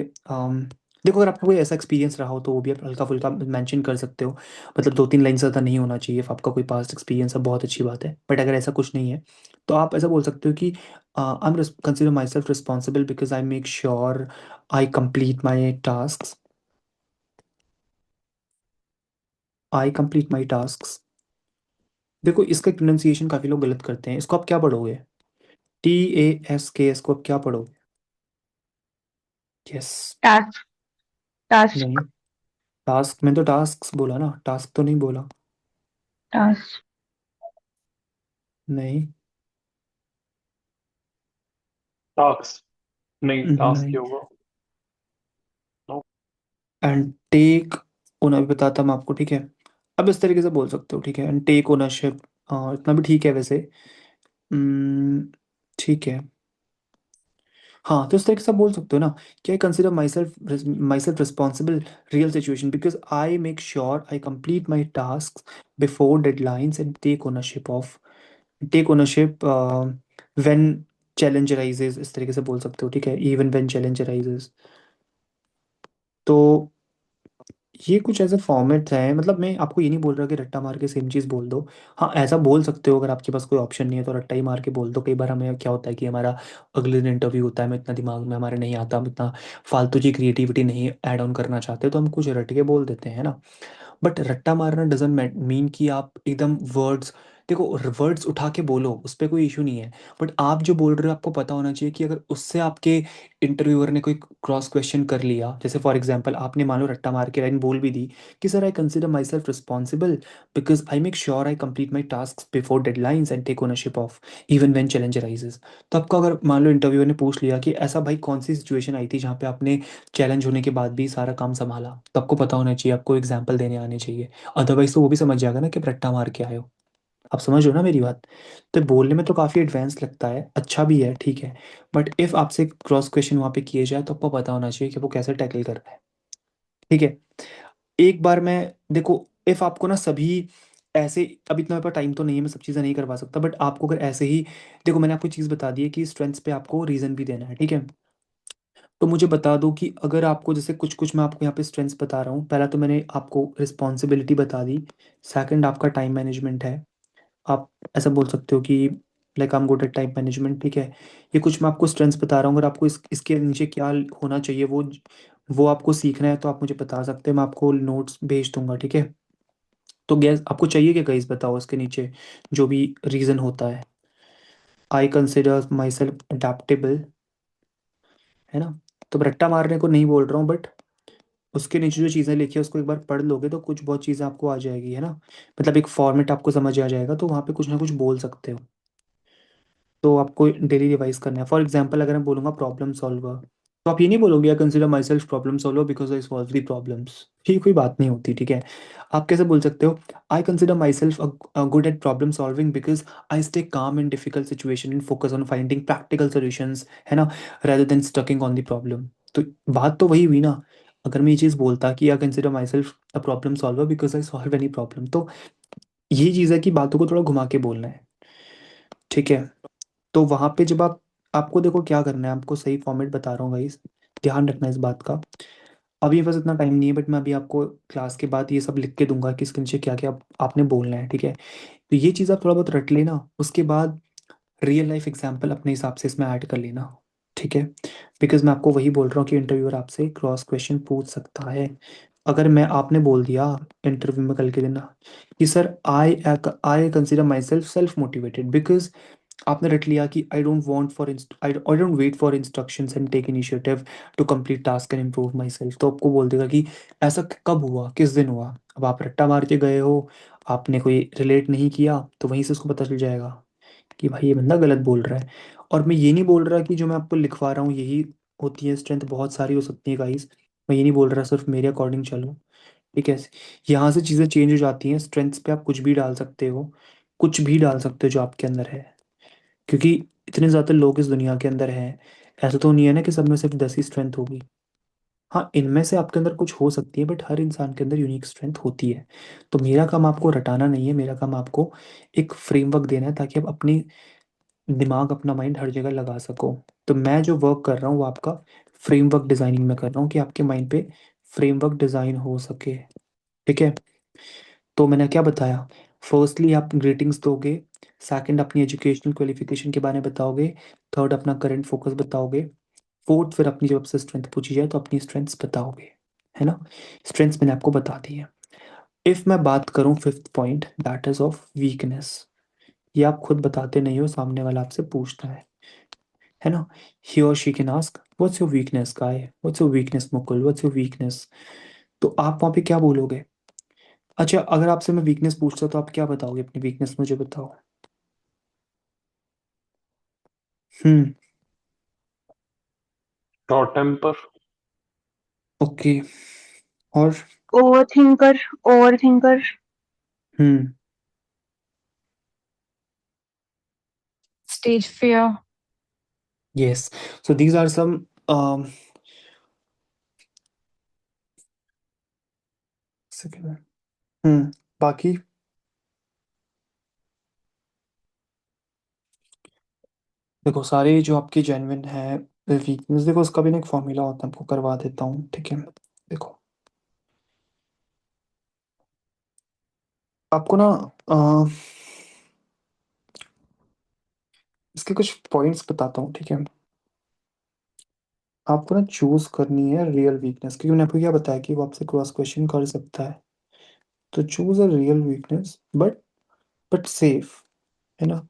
देखो अगर आपका कोई ऐसा एक्सपीरियंस रहा हो तो वो भी आप हल्का फुल्का मेंशन कर सकते हो, मतलब 2-3 लाइन से ज़्यादा नहीं होना चाहिए। आपका कोई पास्ट एक्सपीरियंस है बहुत अच्छी बात है, बट अगर ऐसा कुछ नहीं है तो आप ऐसा बोल सकते हो कि I am consider myself responsible because I make sure I complete my task, I complete my task. देखो इसका प्रोनाउंसिएशन काफ़ी लोग गलत करते हैं, इसको आप क्या पढ़ोगे, TASK, को आप क्या पढ़ोगे? यस। टास्क, टास्क, नहीं, टास्क, मैं तो टास्क बोला ना, टास्क तो नहीं बोला। टास्क। नहीं। टास्क नहीं, टास्क नहीं। ही होगा। नो। एंड टेक ओनर भी बताता मैं आपको, ठीक है, अब इस तरीके से बोल सकते हो, ठीक है, एंड टेक ओनरशिप, इतना भी ठीक है वैसे। ठीक है, हाँ, तो इस तरीके से आप बोल सकते हो ना कि I consider myself responsible real situation because I make sure I complete my task before deadlines and take ownership when challenge arises, इस तरीके से बोल सकते हो, ठीक है, इवन व्हेन चैलेंज अराइजेज। तो ये कुछ ऐसे फॉर्मेट्स हैं, मतलब मैं आपको ये नहीं बोल रहा कि रट्टा मार के सेम चीज़ बोल दो। हाँ, ऐसा बोल सकते हो, अगर आपके पास कोई ऑप्शन नहीं है तो रट्टा ही मार के बोल दो। कई बार हमें क्या होता है कि हमारा अगले दिन इंटरव्यू होता है, हमें इतना दिमाग में हमारे नहीं आता, हम इतना फालतू की क्रिएटिविटी नहीं ऐड ऑन करना चाहते, तो हम कुछ रट के बोल देते हैं ना। बट रट्टा मारना डजंट मीन कि आप एकदम वर्ड्स, देखो वर्ड्स उठा के बोलो, उस पर कोई इशू नहीं है, बट आप जो बोल रहे हो आपको पता होना चाहिए कि अगर उससे आपके इंटरव्यूअर ने कोई क्रॉस क्वेश्चन कर लिया, जैसे फॉर एग्जांपल आपने मान लो रट्टा मार के लाइन बोल भी दी कि sir I consider myself responsible because I make sure I complete my task before deadlines and take ownership of even when challenge arises. तो आपको अगर मान लो इंटरव्यूअर ने पूछ लिया कि ऐसा भाई कौन सी सिचुएशन आई थी जहाँ पे आपने चैलेंज होने के बाद भी सारा काम संभाला, तो आपको पता होना चाहिए, आपको एग्जाम्पल देने आने चाहिए। अदरवाइज तो वो भी समझ जाएगा ना कि आप रट्टा मार के आए हो। आप समझ रहे हो ना मेरी बात? तो बोलने में तो काफ़ी एडवांस लगता है, अच्छा भी है, ठीक है, बट इफ़ आपसे क्रॉस क्वेश्चन वहाँ पे किए जाए तो आपको पता होना चाहिए कि वो कैसे टैकल कर रहा है, ठीक है। एक बार मैं, देखो इफ़ आपको ना सभी ऐसे, अब इतना मेरे पास टाइम तो नहीं है, मैं सब चीज़ें नहीं करवा सकता, बट आपको अगर ऐसे ही, देखो मैंने आपको चीज़ बता दी है कि स्ट्रेंथ्स पे आपको रीज़न भी देना है, ठीक है। तो मुझे बता दो कि अगर आपको जैसे कुछ कुछ मैं आपको यहाँ पे स्ट्रेंथ्स बता रहा हूँ, पहला तो मैंने आपको रिस्पॉन्सिबिलिटी बता दी, सेकंड आपका टाइम मैनेजमेंट है। आप ऐसा बोल सकते हो कि like I am good at time management, ठीक है। ये कुछ मैं आपको स्ट्रेंथ्स बता रहा हूँ, अगर आपको इसके नीचे क्या होना चाहिए वो आपको सीखना है तो आप मुझे बता सकते हैं, मैं आपको नोट्स भेज दूंगा, ठीक है। तो गैस आपको चाहिए क्या गाइस, बताओ इसके नीचे जो भी रीज़न होता है। आई कंसिडर माई सेल्फ अडेप्टेबल, है ना, तो रट्टा मारने को नहीं बोल रहा हूँ, बट उसके नीचे जो चीज़ें लिखी है उसको एक बार पढ़ लोगे तो कुछ बहुत चीज़ें आपको आ जाएगी, है ना, मतलब एक फॉर्मेट आपको समझ आ जाएगा, तो वहाँ पे कुछ ना कुछ बोल सकते हो। तो आपको डेली रिवाइज करना है। फॉर एग्जांपल अगर मैं बोलूँगा प्रॉब्लम सॉल्वर, तो आप ये नहीं बोलोगे आई consider my self problem solver because I solve the problems, ये कोई बात नहीं होती, ठीक है। आप कैसे बोल सकते हो, I consider myself good at problem solving because I stay calm in difficult situation and focus on finding practical solutions, है ना, rather than stucking on the problem. तो बात तो वही हुई ना। अगर मैं ये चीज़ बोलता कि I consider my self a problem solver because I solve any problem, तो ये चीज़ है कि बातों को थोड़ा घुमा के बोलना है, ठीक है। तो वहाँ पे जब आपको देखो क्या करना है, आपको सही फॉर्मेट बता रहा हूँ गाइस, ध्यान रखना इस बात का। अभी बस इतना टाइम नहीं है, बट मैं अभी आपको क्लास के बाद ये सब लिख के दूंगा कि इसके नीचे क्या क्या आपने बोलना है, ठीक है। तो ये चीज़ आप थोड़ा बहुत रट लेना, उसके बाद रियल लाइफ एग्जाम्पल अपने हिसाब से इसमें ऐड कर लेना, ठीक है। बिकॉज मैं आपको वही बोल रहा हूँ कि इंटरव्यूअर आपसे क्रॉस क्वेश्चन पूछ सकता है। अगर मैं आपने बोल दिया इंटरव्यू में कल के दिन कि sir I consider myself motivated because आपने रट लिया कि I don't wait for instructions and take initiative to complete task and improve myself, तो आपको बोल देगा कि ऐसा कब हुआ, किस दिन हुआ। अब आप रट्टा मार के गए हो, आपने कोई रिलेट नहीं किया, तो वहीं से उसको पता चल जाएगा कि भाई ये बंदा गलत बोल रहा है। और मैं ये नहीं बोल रहा कि जो मैं आपको लिखवा रहा हूँ यही होती है, स्ट्रेंथ बहुत सारी हो सकती है गाइस। मैं ये नहीं बोल रहा सिर्फ मेरे अकॉर्डिंग चलो, ठीक है। यहाँ से चीज़ें चेंज हो जाती हैं, स्ट्रेंथ्स पे आप कुछ भी डाल सकते हो, कुछ भी डाल सकते हो जो आपके अंदर है, क्योंकि इतने ज़्यादा लोग इस दुनिया के अंदर हैं। ऐसा तो नहीं है ना कि सब में सिर्फ 10 ही स्ट्रेंथ होगी। हाँ, इनमें से आपके अंदर कुछ हो सकती है, बट हर इंसान के अंदर यूनिक स्ट्रेंथ होती है। तो मेरा काम आपको रटाना नहीं है, मेरा काम आपको एक फ्रेमवर्क देना है ताकि आप अपनी दिमाग, अपना माइंड हर जगह लगा सको। तो मैं जो वर्क कर रहा हूँ वो आपका फ्रेमवर्क डिज़ाइनिंग में कर रहा हूँ कि आपके माइंड पे फ्रेमवर्क डिज़ाइन हो सके, ठीक है। तो मैंने क्या बताया, फर्स्टली आप ग्रीटिंग्स दोगे, सेकंड अपनी एजुकेशनल क्वालिफिकेशन के बारे में बताओगे, थर्ड अपना करंट फोकस बताओगे, फोर्थ फिर अपनी जब आपसे स्ट्रेंथ पूछी जाए तो अपनी स्ट्रेंथ्स बताओगे, है ना। स्ट्रेंथ्स मैंने आपको बता दी है। इफ मैं बात करूं fifth point, that is of weakness. ये आप खुद बताते नहीं हो, सामने वाला आपसे पूछता है ना। ही और she can ask what's your weakness guy, what's your weakness Mukul, what's your weakness. तो आप वहाँ पे क्या बोलोगे? अच्छा, अगर आपसे मैं वीकनेस पूछता तो आप क्या बताओगे? अपनी वीकनेस मुझे बताओ। हम्म। Short temper. ओके। और? Over thinker. Hmm. Stage fear. Yes. So these are सम बाकी देखो, सारे जो आपके जेन्युइन है वीकनेस, देखो उसका भी ना एक फॉर्मूला होता है, आपको करवा देता हूँ, ठीक है। देखो, आपको ना इसके कुछ पॉइंट्स बताता हूँ, ठीक है। आपको ना चूज करनी है रियल वीकनेस, क्योंकि मैंने आपको क्या बताया कि वो आपसे क्रॉस क्वेश्चन कर सकता है। तो choose a real weakness, but safe, है ना।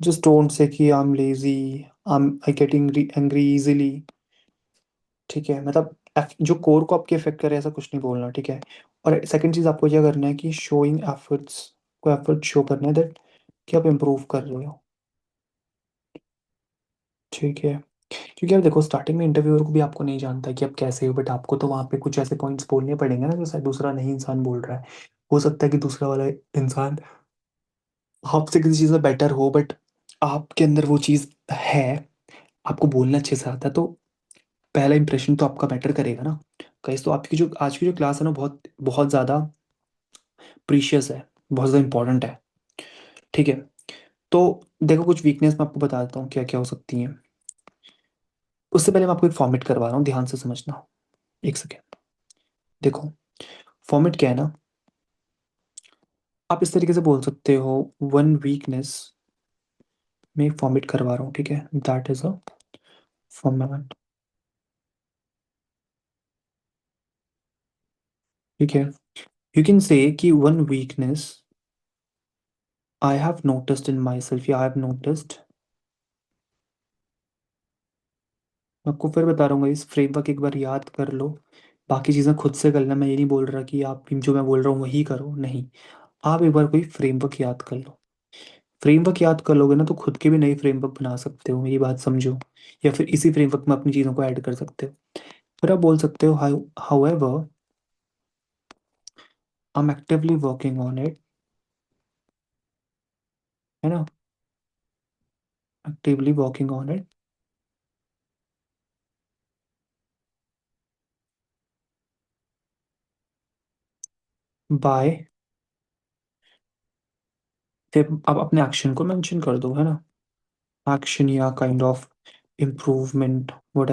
जस्ट डोंट से कि I am lazy, I getting angry easily, ठीक है। मतलब जो कोर को आपके इफेक्ट करे ऐसा कुछ नहीं बोलना, ठीक है। और सेकंड चीज आपको क्या करना है कि शोइंग एफर्ट्स, को एफर्ट शो करना है दैट कि आप इम्प्रूव कर रहे हो, ठीक है। क्योंकि आप देखो, स्टार्टिंग में इंटरव्यूअर को भी आपको नहीं जानता है कि आप कैसे हो, बट आपको तो वहाँ पे कुछ ऐसे पॉइंट्स बोलने पड़ेंगे ना जो शायद दूसरा नहीं इंसान बोल रहा है। हो सकता है कि दूसरा वाला इंसान आपसे किसी चीज़ में बेटर हो, बट आपके अंदर वो चीज़ है, आपको बोलना अच्छे से आता है, तो पहला इंप्रेशन तो आपका मैटर करेगा ना। कहीं तो आपकी जो आज की जो क्लास है ना, बहुत बहुत ज़्यादा प्रीशियस है, बहुत ज़्यादा इंपॉर्टेंट है, ठीक है। तो देखो, कुछ वीकनेस मैं आपको बता देता हूँ क्या क्या हो सकती हैं। उससे पहले मैं आपको एक फॉर्मेट करवा रहा हूँ, ध्यान से समझना, एक सेकेंड। देखो, फॉर्मेट क्या है ना, आप इस तरीके से बोल सकते हो, वन वीकनेस में फॉर्मेट करवा रहा हूँ, ठीक है। दैट इज अ फॉर्मेट, ठीक है। यू कैन से कि one weakness I have noticed in my self, या आई हैव नोटिस्ड। मैं आपको फिर बता रहा हूँ, इस फ्रेमवर्क एक बार याद कर लो, बाकी चीज़ें खुद से करना। मैं ये नहीं बोल रहा कि आप जो मैं बोल रहा हूँ वही करो, नहीं। आप एक बार कोई फ्रेमवर्क याद कर लो। फ्रेमवर्क याद कर लोगे ना तो खुद के भी नई फ्रेमवर्क बना सकते हो, मेरी बात समझो। या फिर इसी फ्रेमवर्क में अपनी चीज़ों को ऐड कर सकते हो। फिर आप बोल सकते हो, how ever I am actively working on it, है ना, actively working on it by. फिर आप अपने एक्शन को मेंशन कर दो, है ना, एक्शन या काइंड ऑफ इम्प्रूवमेंट, वट,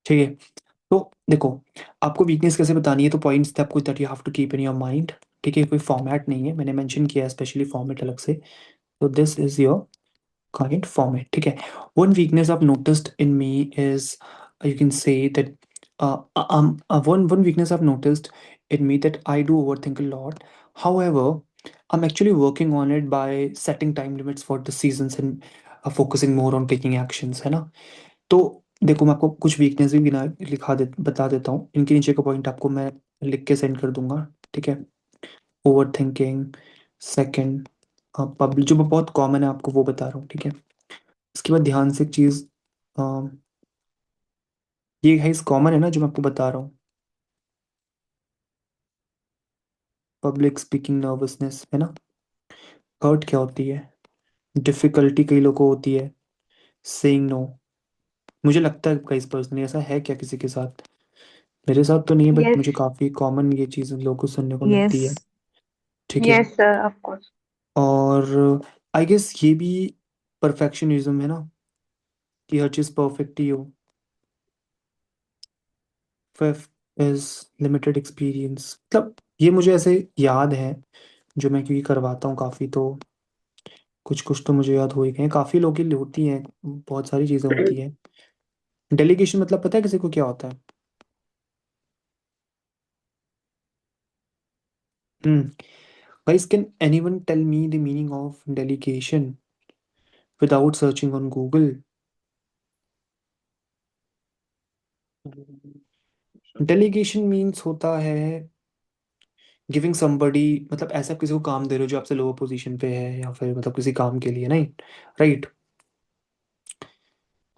ठीक है। तो देखो, आपको वीकनेस कैसे बतानी है, तो पॉइंट्स थे आपको that you have to keep in your mind, ठीक है। कोई फॉर्मेट नहीं है, मैंने मेंशन किया है स्पेशली फॉर्मेट अलग से। तो this is your kind format, ठीक है। One weakness I've noticed in me is, you can say that, one weakness I've noticed in me that I do overthink a lot. However, I'm actually working on it by setting time limits for the seasons and focusing more on taking actions, है ना। तो देखो, मैं आपको कुछ weakness भी बिना लिखा दे बता देता हूँ, इनके नीचे का पॉइंट आपको मैं लिख के सेंड कर दूंगा, ठीक है। ओवर थिंकिंग, सेकेंड, पब्लिक, जो बहुत कॉमन है आपको वो बता रहा हूँ, ठीक है। इसके बाद ध्यान से एक चीज़, ये है इस कॉमन है ना जो मैं आपको बता रहा हूँ, पब्लिक स्पीकिंग नर्वसनेस है ना। हर्ट क्या होती है, डिफिकल्टी कई लोगों को होती है सेइंग नो। मुझे लगता है कई पर्सनली ऐसा है क्या किसी के साथ, मेरे साथ तो नहीं है बट Yes, मुझे काफ़ी कॉमन ये चीज़ लोगों को सुनने को मिलती है। yes, ठीक है। yes, sir, of course. और आई गेस ये भी परफेक्शनिज्म है ना, कि हर चीज़ परफेक्ट ही हो। फिफ्थ इज लिमिटेड एक्सपीरियंस, मतलब ये मुझे ऐसे याद है जो मैं क्योंकि करवाता हूँ काफ़ी, तो कुछ कुछ तो मुझे याद हो ही गए, काफ़ी लोगों की होती हैं, बहुत सारी चीज़ें होती हैं। डेलीगेशन मतलब पता है किसी को क्या होता है? Guys, can anyone tell me the meaning of delegation without searching on Google? Delegation means होता है गिविंग समबडी, मतलब ऐसा आप किसी को काम दे रहे हो जो आपसे लोअर पोजीशन पे है, या फिर मतलब किसी काम के लिए, नहीं? राइट।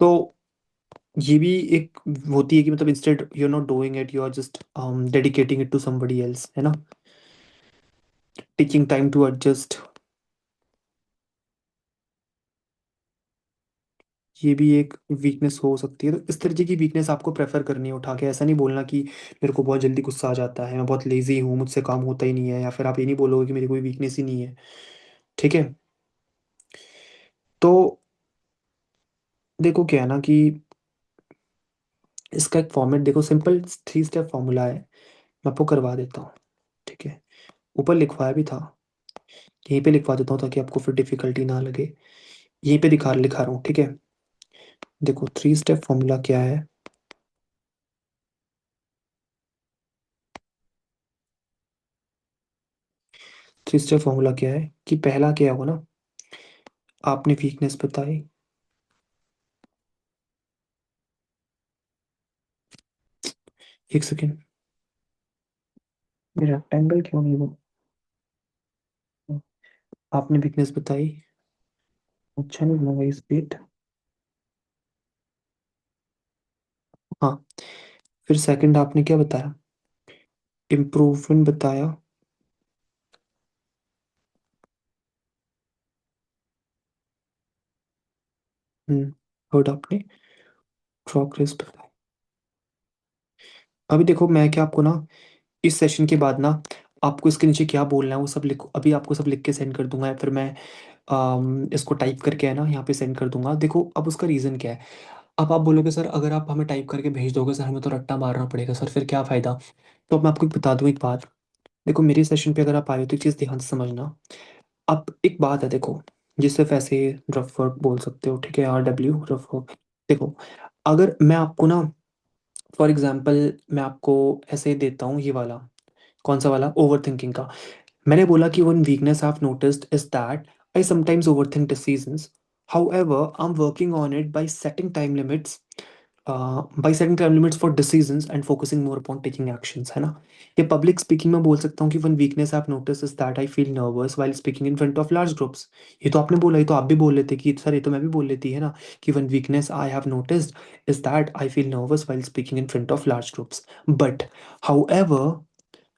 तो ये भी एक होती है कि मतलब instead you are not doing it, you are just dedicating it to somebody else, है ना। टेकिंग टाइम टू एडजस्ट, ये भी एक वीकनेस हो सकती है। तो इस तरीके की वीकनेस आपको प्रेफर करनी है उठा के, ऐसा नहीं बोलना कि मेरे को बहुत जल्दी गुस्सा आ जाता है, मैं बहुत लेजी हूँ, मुझसे काम होता ही नहीं है, या फिर आप ये नहीं बोलोगे कि मेरी कोई वीकनेस ही नहीं है। ठीक है। तो देखो क्या है ना कि इसका एक फॉर्मेट देखो, सिंपल 3 स्टेप फॉर्मूला है, मैं आपको करवा देता हूँ। ठीक है, ऊपर लिखवाया भी था, यहीं पे लिखवा देता हूँ ताकि आपको फिर डिफिकल्टी ना लगे। यहीं पे लिखा रहा हूँ, ठीक है। देखो 3 स्टेप फॉर्मूला क्या है। 3 स्टेप फॉर्मूला क्या है कि पहला क्या होगा ना, आपने वीकनेस बताई, एक सेकेंड, मेरा एंगल क्यों नहीं वो, आपने वीकनेस बताई, अच्छा नहीं बना इस बीट। हाँ, फिर सेकंड आपने क्या बताया, इम्प्रूवमेंट बताया। थर्ड आपने प्रोग्रेस बताया। अभी देखो मैं क्या आपको ना इस सेशन के बाद ना आपको इसके नीचे क्या बोलना है वो सब लिखो, अभी आपको सब लिख के सेंड कर दूंगा, या फिर मैं इसको टाइप करके है ना यहाँ पे सेंड कर दूंगा। देखो अब उसका रीज़न क्या है। अब आप बोलोगे सर अगर आप हमें टाइप करके भेज दोगे सर, हमें तो रट्टा मारना पड़ेगा सर, फिर क्या फ़ायदा? तो अब मैं आपको एक बता दूं एक बात। देखो मेरे सेशन पे अगर आप आए हो तो एक चीज़ ध्यान से समझना। अब एक बात है देखो, जिस सिर्फ ऐसे रफ वर्क बोल सकते हो, ठीक है, RW रफ वर्क। देखो अगर मैं आपको ना फॉर एग्जांपल मैं आपको ऐसे देता हूँ ये वाला, कौन सा वाला, ओवर थिंकिंग का। मैंने बोला कि one weakness I have noticed is that I sometimes overthink decisions, however I'm working on it by setting time limits, for decisions and focusing more upon taking actions, है ना। ये पब्लिक स्पीकिंग में बोल सकता हूँ कि one weakness I have notice is that I feel nervous while speaking in front of large groups. ये तो आपने बोला, ये तो आप भी बोल लेते कि सर, ये तो मैं भी बोल लेती है ना, कि one weakness I have noticed is that I feel nervous while speaking in front of large groups. But however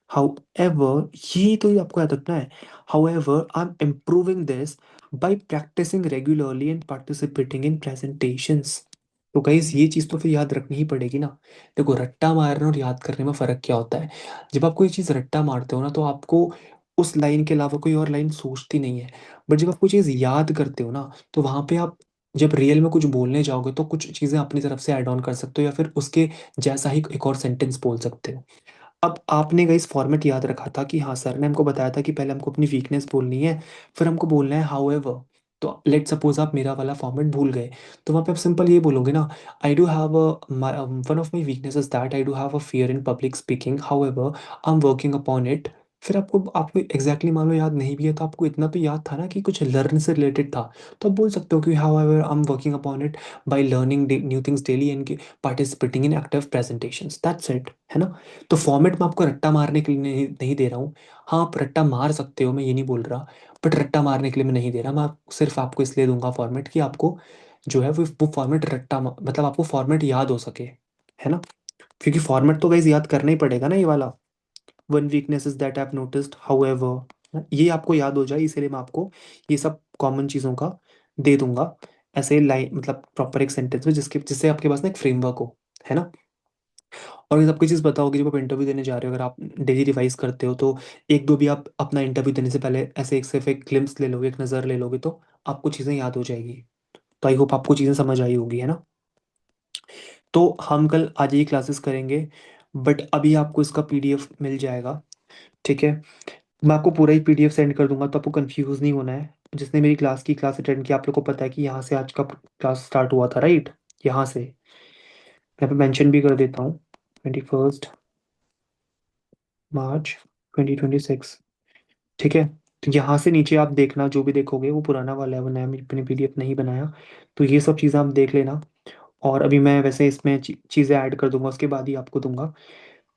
However, ये तो आपको याद रखना है। However, I'm improving this by practicing regularly and participating in presentations. तो guys ये चीज़ तो फिर याद रखनी ही पड़ेगी ना। देखो रट्टा मारने और याद करने में फ़र्क क्या होता है। जब आप कोई चीज़ रट्टा मारते हो ना तो आपको उस लाइन के अलावा कोई और लाइन सोचती नहीं है। बट जब आप कोई चीज़ याद करते हो ना तो वहाँ पे आप जब रियल में कुछ बोलने जाओगे तो कुछ चीज़ें अपनी तरफ से ऐड ऑन कर सकते हो, या फिर उसके जैसा ही एक और सेंटेंस बोल सकते हो। अब आपने गाइस फॉर्मेट याद रखा था कि हाँ सर ने हमको बताया था कि पहले हमको अपनी वीकनेस बोलनी है, फिर हमको बोलना है हाउएवर। तो लेट सपोज आप मेरा वाला फॉर्मेट भूल गए, तो वहाँ पे आप सिंपल ये बोलोगे ना, I do have one of my weakness is that I do have a fear in public speaking, however I am working upon it. फिर आपको आपको एग्जैक्टली मान लो याद नहीं भी है तो आपको इतना तो याद था ना कि कुछ लर्न से रिलेटेड था, तो आप बोल सकते हो कि however I am working upon it by learning new things daily and participating in active presentations, that's it, है ना। तो फॉर्मेट में आपको रट्टा मारने के लिए नहीं दे रहा हूँ। हाँ आप रट्टा मार सकते हो, मैं ये नहीं बोल रहा, बट रट्टा मारने के लिए मैं नहीं दे रहा। मैं सिर्फ आपको इसलिए दूंगा फॉर्मेट कि आपको जो है वो फॉर्मेट रट्टा मतलब आपको फॉर्मेट याद हो सके, है ना? क्योंकि फॉर्मेट तो गाइस याद करना ही पड़ेगा ना, ये वाला। One weakness is that I have noticed however, ये आपको याद हो जाए, इसीलिए मैं आपको ये सब कॉमन चीज़ों का दे दूंगा ऐसे लाइन, मतलब प्रॉपर एक सेंटेंस में, जिससे आपके पास ना एक फ्रेमवर्क हो, है ना? और ये सबकी चीज़ पता होगी जब आप इंटरव्यू देने जा रहे हो, अगर आप डेली रिवाइज करते हो तो एक दो भी आप अपना इंटरव्यू देने से पहले ऐसे एक सिर्फ एक ग्लिम्स ले लोगे, एक नज़र ले लोगे, तो आपको चीज़ें याद हो जाएगी। तो आई होप आपको चीज़ें समझ आई होगी, है ना? तो हम कल आज ही क्लासेस करेंगे, बट अभी आपको इसका पीडीएफ मिल जाएगा, ठीक है? मैं आपको पूरा ही पीडीएफ सेंड कर दूंगा, तो आपको कंफ्यूज नहीं होना है। जिसने मेरी क्लास अटेंड की, आप लोग को पता है कि यहाँ से आज का क्लास स्टार्ट हुआ था, राइट? यहाँ से यहाँ पे मेंशन भी कर देता हूँ, 21 मार्च 2026, ठीक है? तो यहाँ से नीचे आप देखना, जो भी देखोगे वो पुराना वाला है, वो नया मैंने पीडीएफ नहीं बनाया। तो ये सब चीज़ें आप देख लेना, और अभी मैं वैसे इसमें चीज़ें ऐड कर दूंगा, उसके बाद ही आपको दूंगा।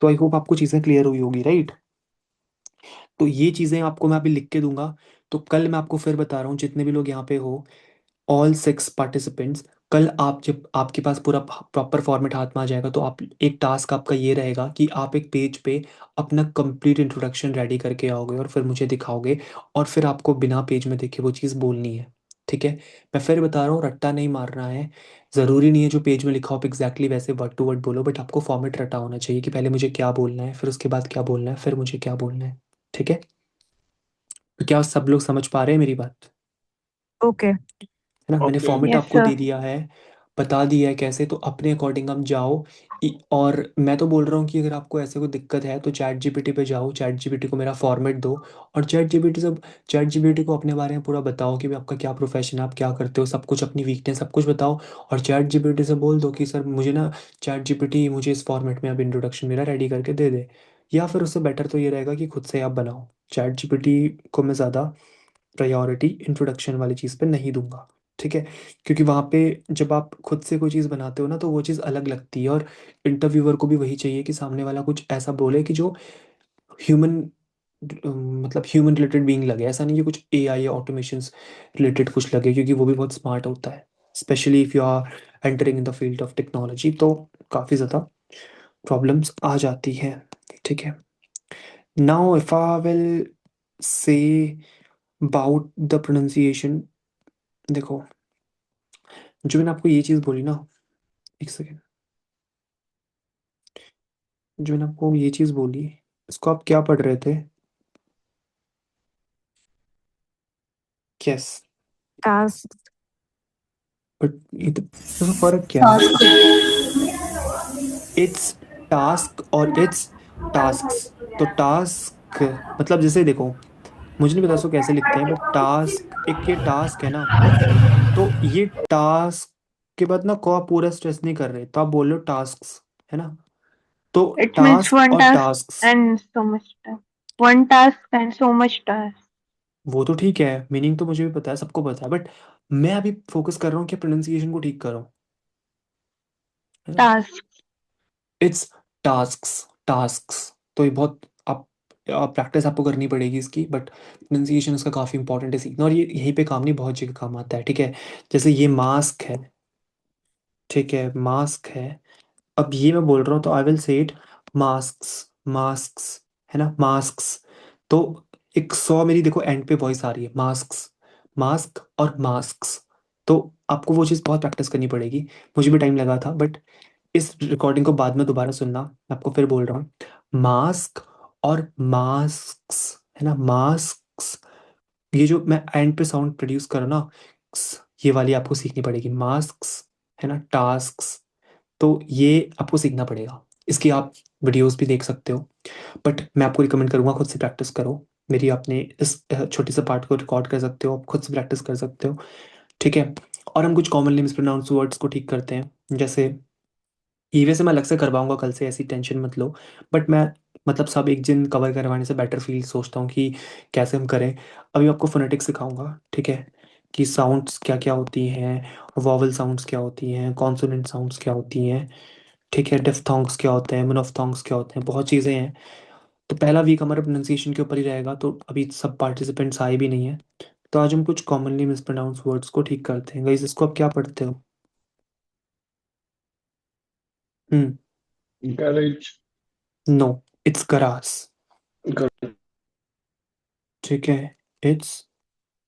तो आई होप आपको चीज़ें क्लियर हुई होगी, राइट? तो ये चीज़ें आपको मैं अभी लिख के दूंगा। तो कल मैं आपको फिर बता रहा हूँ, जितने भी लोग यहाँ पे हो, ऑल 6 पार्टिसिपेंट्स, कल आप जब आपके पास पूरा प्रॉपर फॉर्मेट हाथ में आ जाएगा, तो आप एक टास्क आपका ये रहेगा कि आप एक पेज पे अपना कंप्लीट इंट्रोडक्शन रेडी करके आओगे और फिर मुझे दिखाओगे, और फिर आपको बिना पेज में देखे वो चीज़ बोलनी है, ठीक है? मैं फिर बता रहा हूँ, रट्टा नहीं मारना है। ज़रूरी नहीं है जो पेज में लिखा हो आप एग्जैक्टली वैसे वर्ड टू वर्ड बोलो, बट आपको फॉर्मेट रटा होना चाहिए कि पहले मुझे क्या बोलना है, फिर उसके बाद क्या बोलना है, फिर मुझे क्या बोलना है, ठीक है? तो क्या सब लोग समझ पा रहे हैं मेरी बात? ओके। है ना? मैंने ओके। फॉर्मेट यस आपको सर। दे दिया है, बता दिया है कैसे, तो अपने अकॉर्डिंग आप जाओ। और मैं तो बोल रहा हूँ कि अगर आपको ऐसे कोई दिक्कत है तो चैट जीपीटी पे जाओ, चैट जीपीटी को मेरा फॉर्मेट दो, और चैट जीपीटी को अपने बारे में पूरा बताओ कि भी आपका क्या प्रोफेशन है, आप क्या करते हो, सब कुछ, अपनी वीकनेस सब कुछ बताओ। और चैट जीपीटी से बोल दो कि सर मुझे ना, चैट जीपीटी मुझे इस फॉर्मेट में अब इंट्रोडक्शन मेरा रेडी करके दे दे। या फिर उससे बेटर तो ये रहेगा कि खुद से आप बनाओ। चैट जीपीटी को मैं ज़्यादा प्रायोरिटी इंट्रोडक्शन वाली चीज़ पे नहीं दूंगा, ठीक है? क्योंकि वहाँ पे जब आप खुद से कोई चीज़ बनाते हो ना, तो वो चीज़ अलग लगती है, और इंटरव्यूअर को भी वही चाहिए कि सामने वाला कुछ ऐसा बोले कि जो ह्यूमन, मतलब ह्यूमन रिलेटेड बीइंग लगे। ऐसा नहीं कि कुछ एआई या ऑटोमेशन रिलेटेड कुछ लगे, क्योंकि वो भी बहुत स्मार्ट होता है, especially if you are entering in the field of technology, तो काफ़ी ज़्यादा प्रॉब्लम्स आ जाती हैं, ठीक है? Now if I will say about the pronunciation, देखो, जो मैंने आपको ये चीज़ बोली ना, एक सेकेंड, जो मैंने आपको ये चीज़ बोली, इसको आप क्या पढ़ रहे थे? Yes, task. बट ये तो इसमें फर्क क्या है? Task. इट्स टास्क और इट्स टास्क्स। तो टास्क मतलब, जैसे देखो, मुझे नहीं पता इसको कैसे लिखते हैं, बट टास्क, एक ये टास्क है ना, तो ये टास्क के बाद ना को आप पूरा स्ट्रेस नहीं कर रहे, तो आप बोल रहे हो टास्क्स, है ना? तो It means टास्क one और task tasks, and so much task. One task and so much task. वो तो ठीक है, मीनिंग तो मुझे भी पता है, सबको पता है, बट मैं अभी फोकस कर रहा हूँ कि प्रोनाउंसिएशन को ठीक करो, है ना? Task. It's tasks, tasks. तो ये बहुत आप प्रैक्टिस आपको करनी पड़ेगी इसकी, बट प्रोनाउंसिएशन इसका काफ़ी इंपॉर्टेंट है सीखना, और ये यहीं पे काम नहीं, बहुत जगह काम आता है, ठीक है? जैसे ये मास्क है, ठीक है, मास्क है। अब ये मैं बोल रहा हूँ तो आई विल से इट मास्क्स, मास्क्स, है ना, मास्क्स। तो एक सौ मेरी देखो एंड पे वॉइस आ रही है, मास्क्स, मास्क और मास्क्स। तो आपको वो चीज़ बहुत प्रैक्टिस करनी पड़ेगी, मुझे भी टाइम लगा था, बट इस रिकॉर्डिंग को बाद में दोबारा सुनना, मैं आपको फिर बोल रहा हूँ, मास्क और मास्क्स, है ना, मास्क्स। ये जो मैं एंड पे साउंड प्रोड्यूस करूँ ना, ये वाली आपको सीखनी पड़ेगी, मास्क्स, है ना, टास्क्स। तो ये आपको सीखना पड़ेगा, इसकी आप वीडियोस भी देख सकते हो, बट मैं आपको रिकमेंड करूँगा खुद से प्रैक्टिस करो। मेरी आपने इस छोटे से पार्ट को रिकॉर्ड कर सकते हो, आप खुद से प्रैक्टिस कर सकते हो, ठीक है? और हम कुछ कॉमनली मिसप्रोनाउंस वर्ड्स को ठीक करते हैं, जैसे ईवे से मैं अलग से करवाऊंगा कल से, ऐसी टेंशन मत लो, बट मैं मतलब सब एक दिन कवर करवाने से बेटर फील सोचता हूँ कि कैसे हम करें। अभी आपको फोनेटिक्स सिखाऊंगा, ठीक है, कि साउंड्स क्या क्या होती हैं, वॉवल साउंड्स क्या होती हैं, कॉन्सोनेंट साउंड्स क्या होती हैं, ठीक है, डिफ्थोंग्स क्या होते हैं, मोनोफ्थोंग्स क्या होते हैं, बहुत चीज़ें हैं। तो पहला वीक हमारा प्रोनाउंसिएशन के ऊपर ही रहेगा, तो अभी सब पार्टिसिपेंट्स आए भी नहीं हैं, तो आज हम कुछ कॉमनली मिसप्रोनाउंस वर्ड्स को ठीक करते हैं। गाइस, इसको आप क्या पढ़ते हो? garage, no, it's garage. gar- ठीक है, इट्स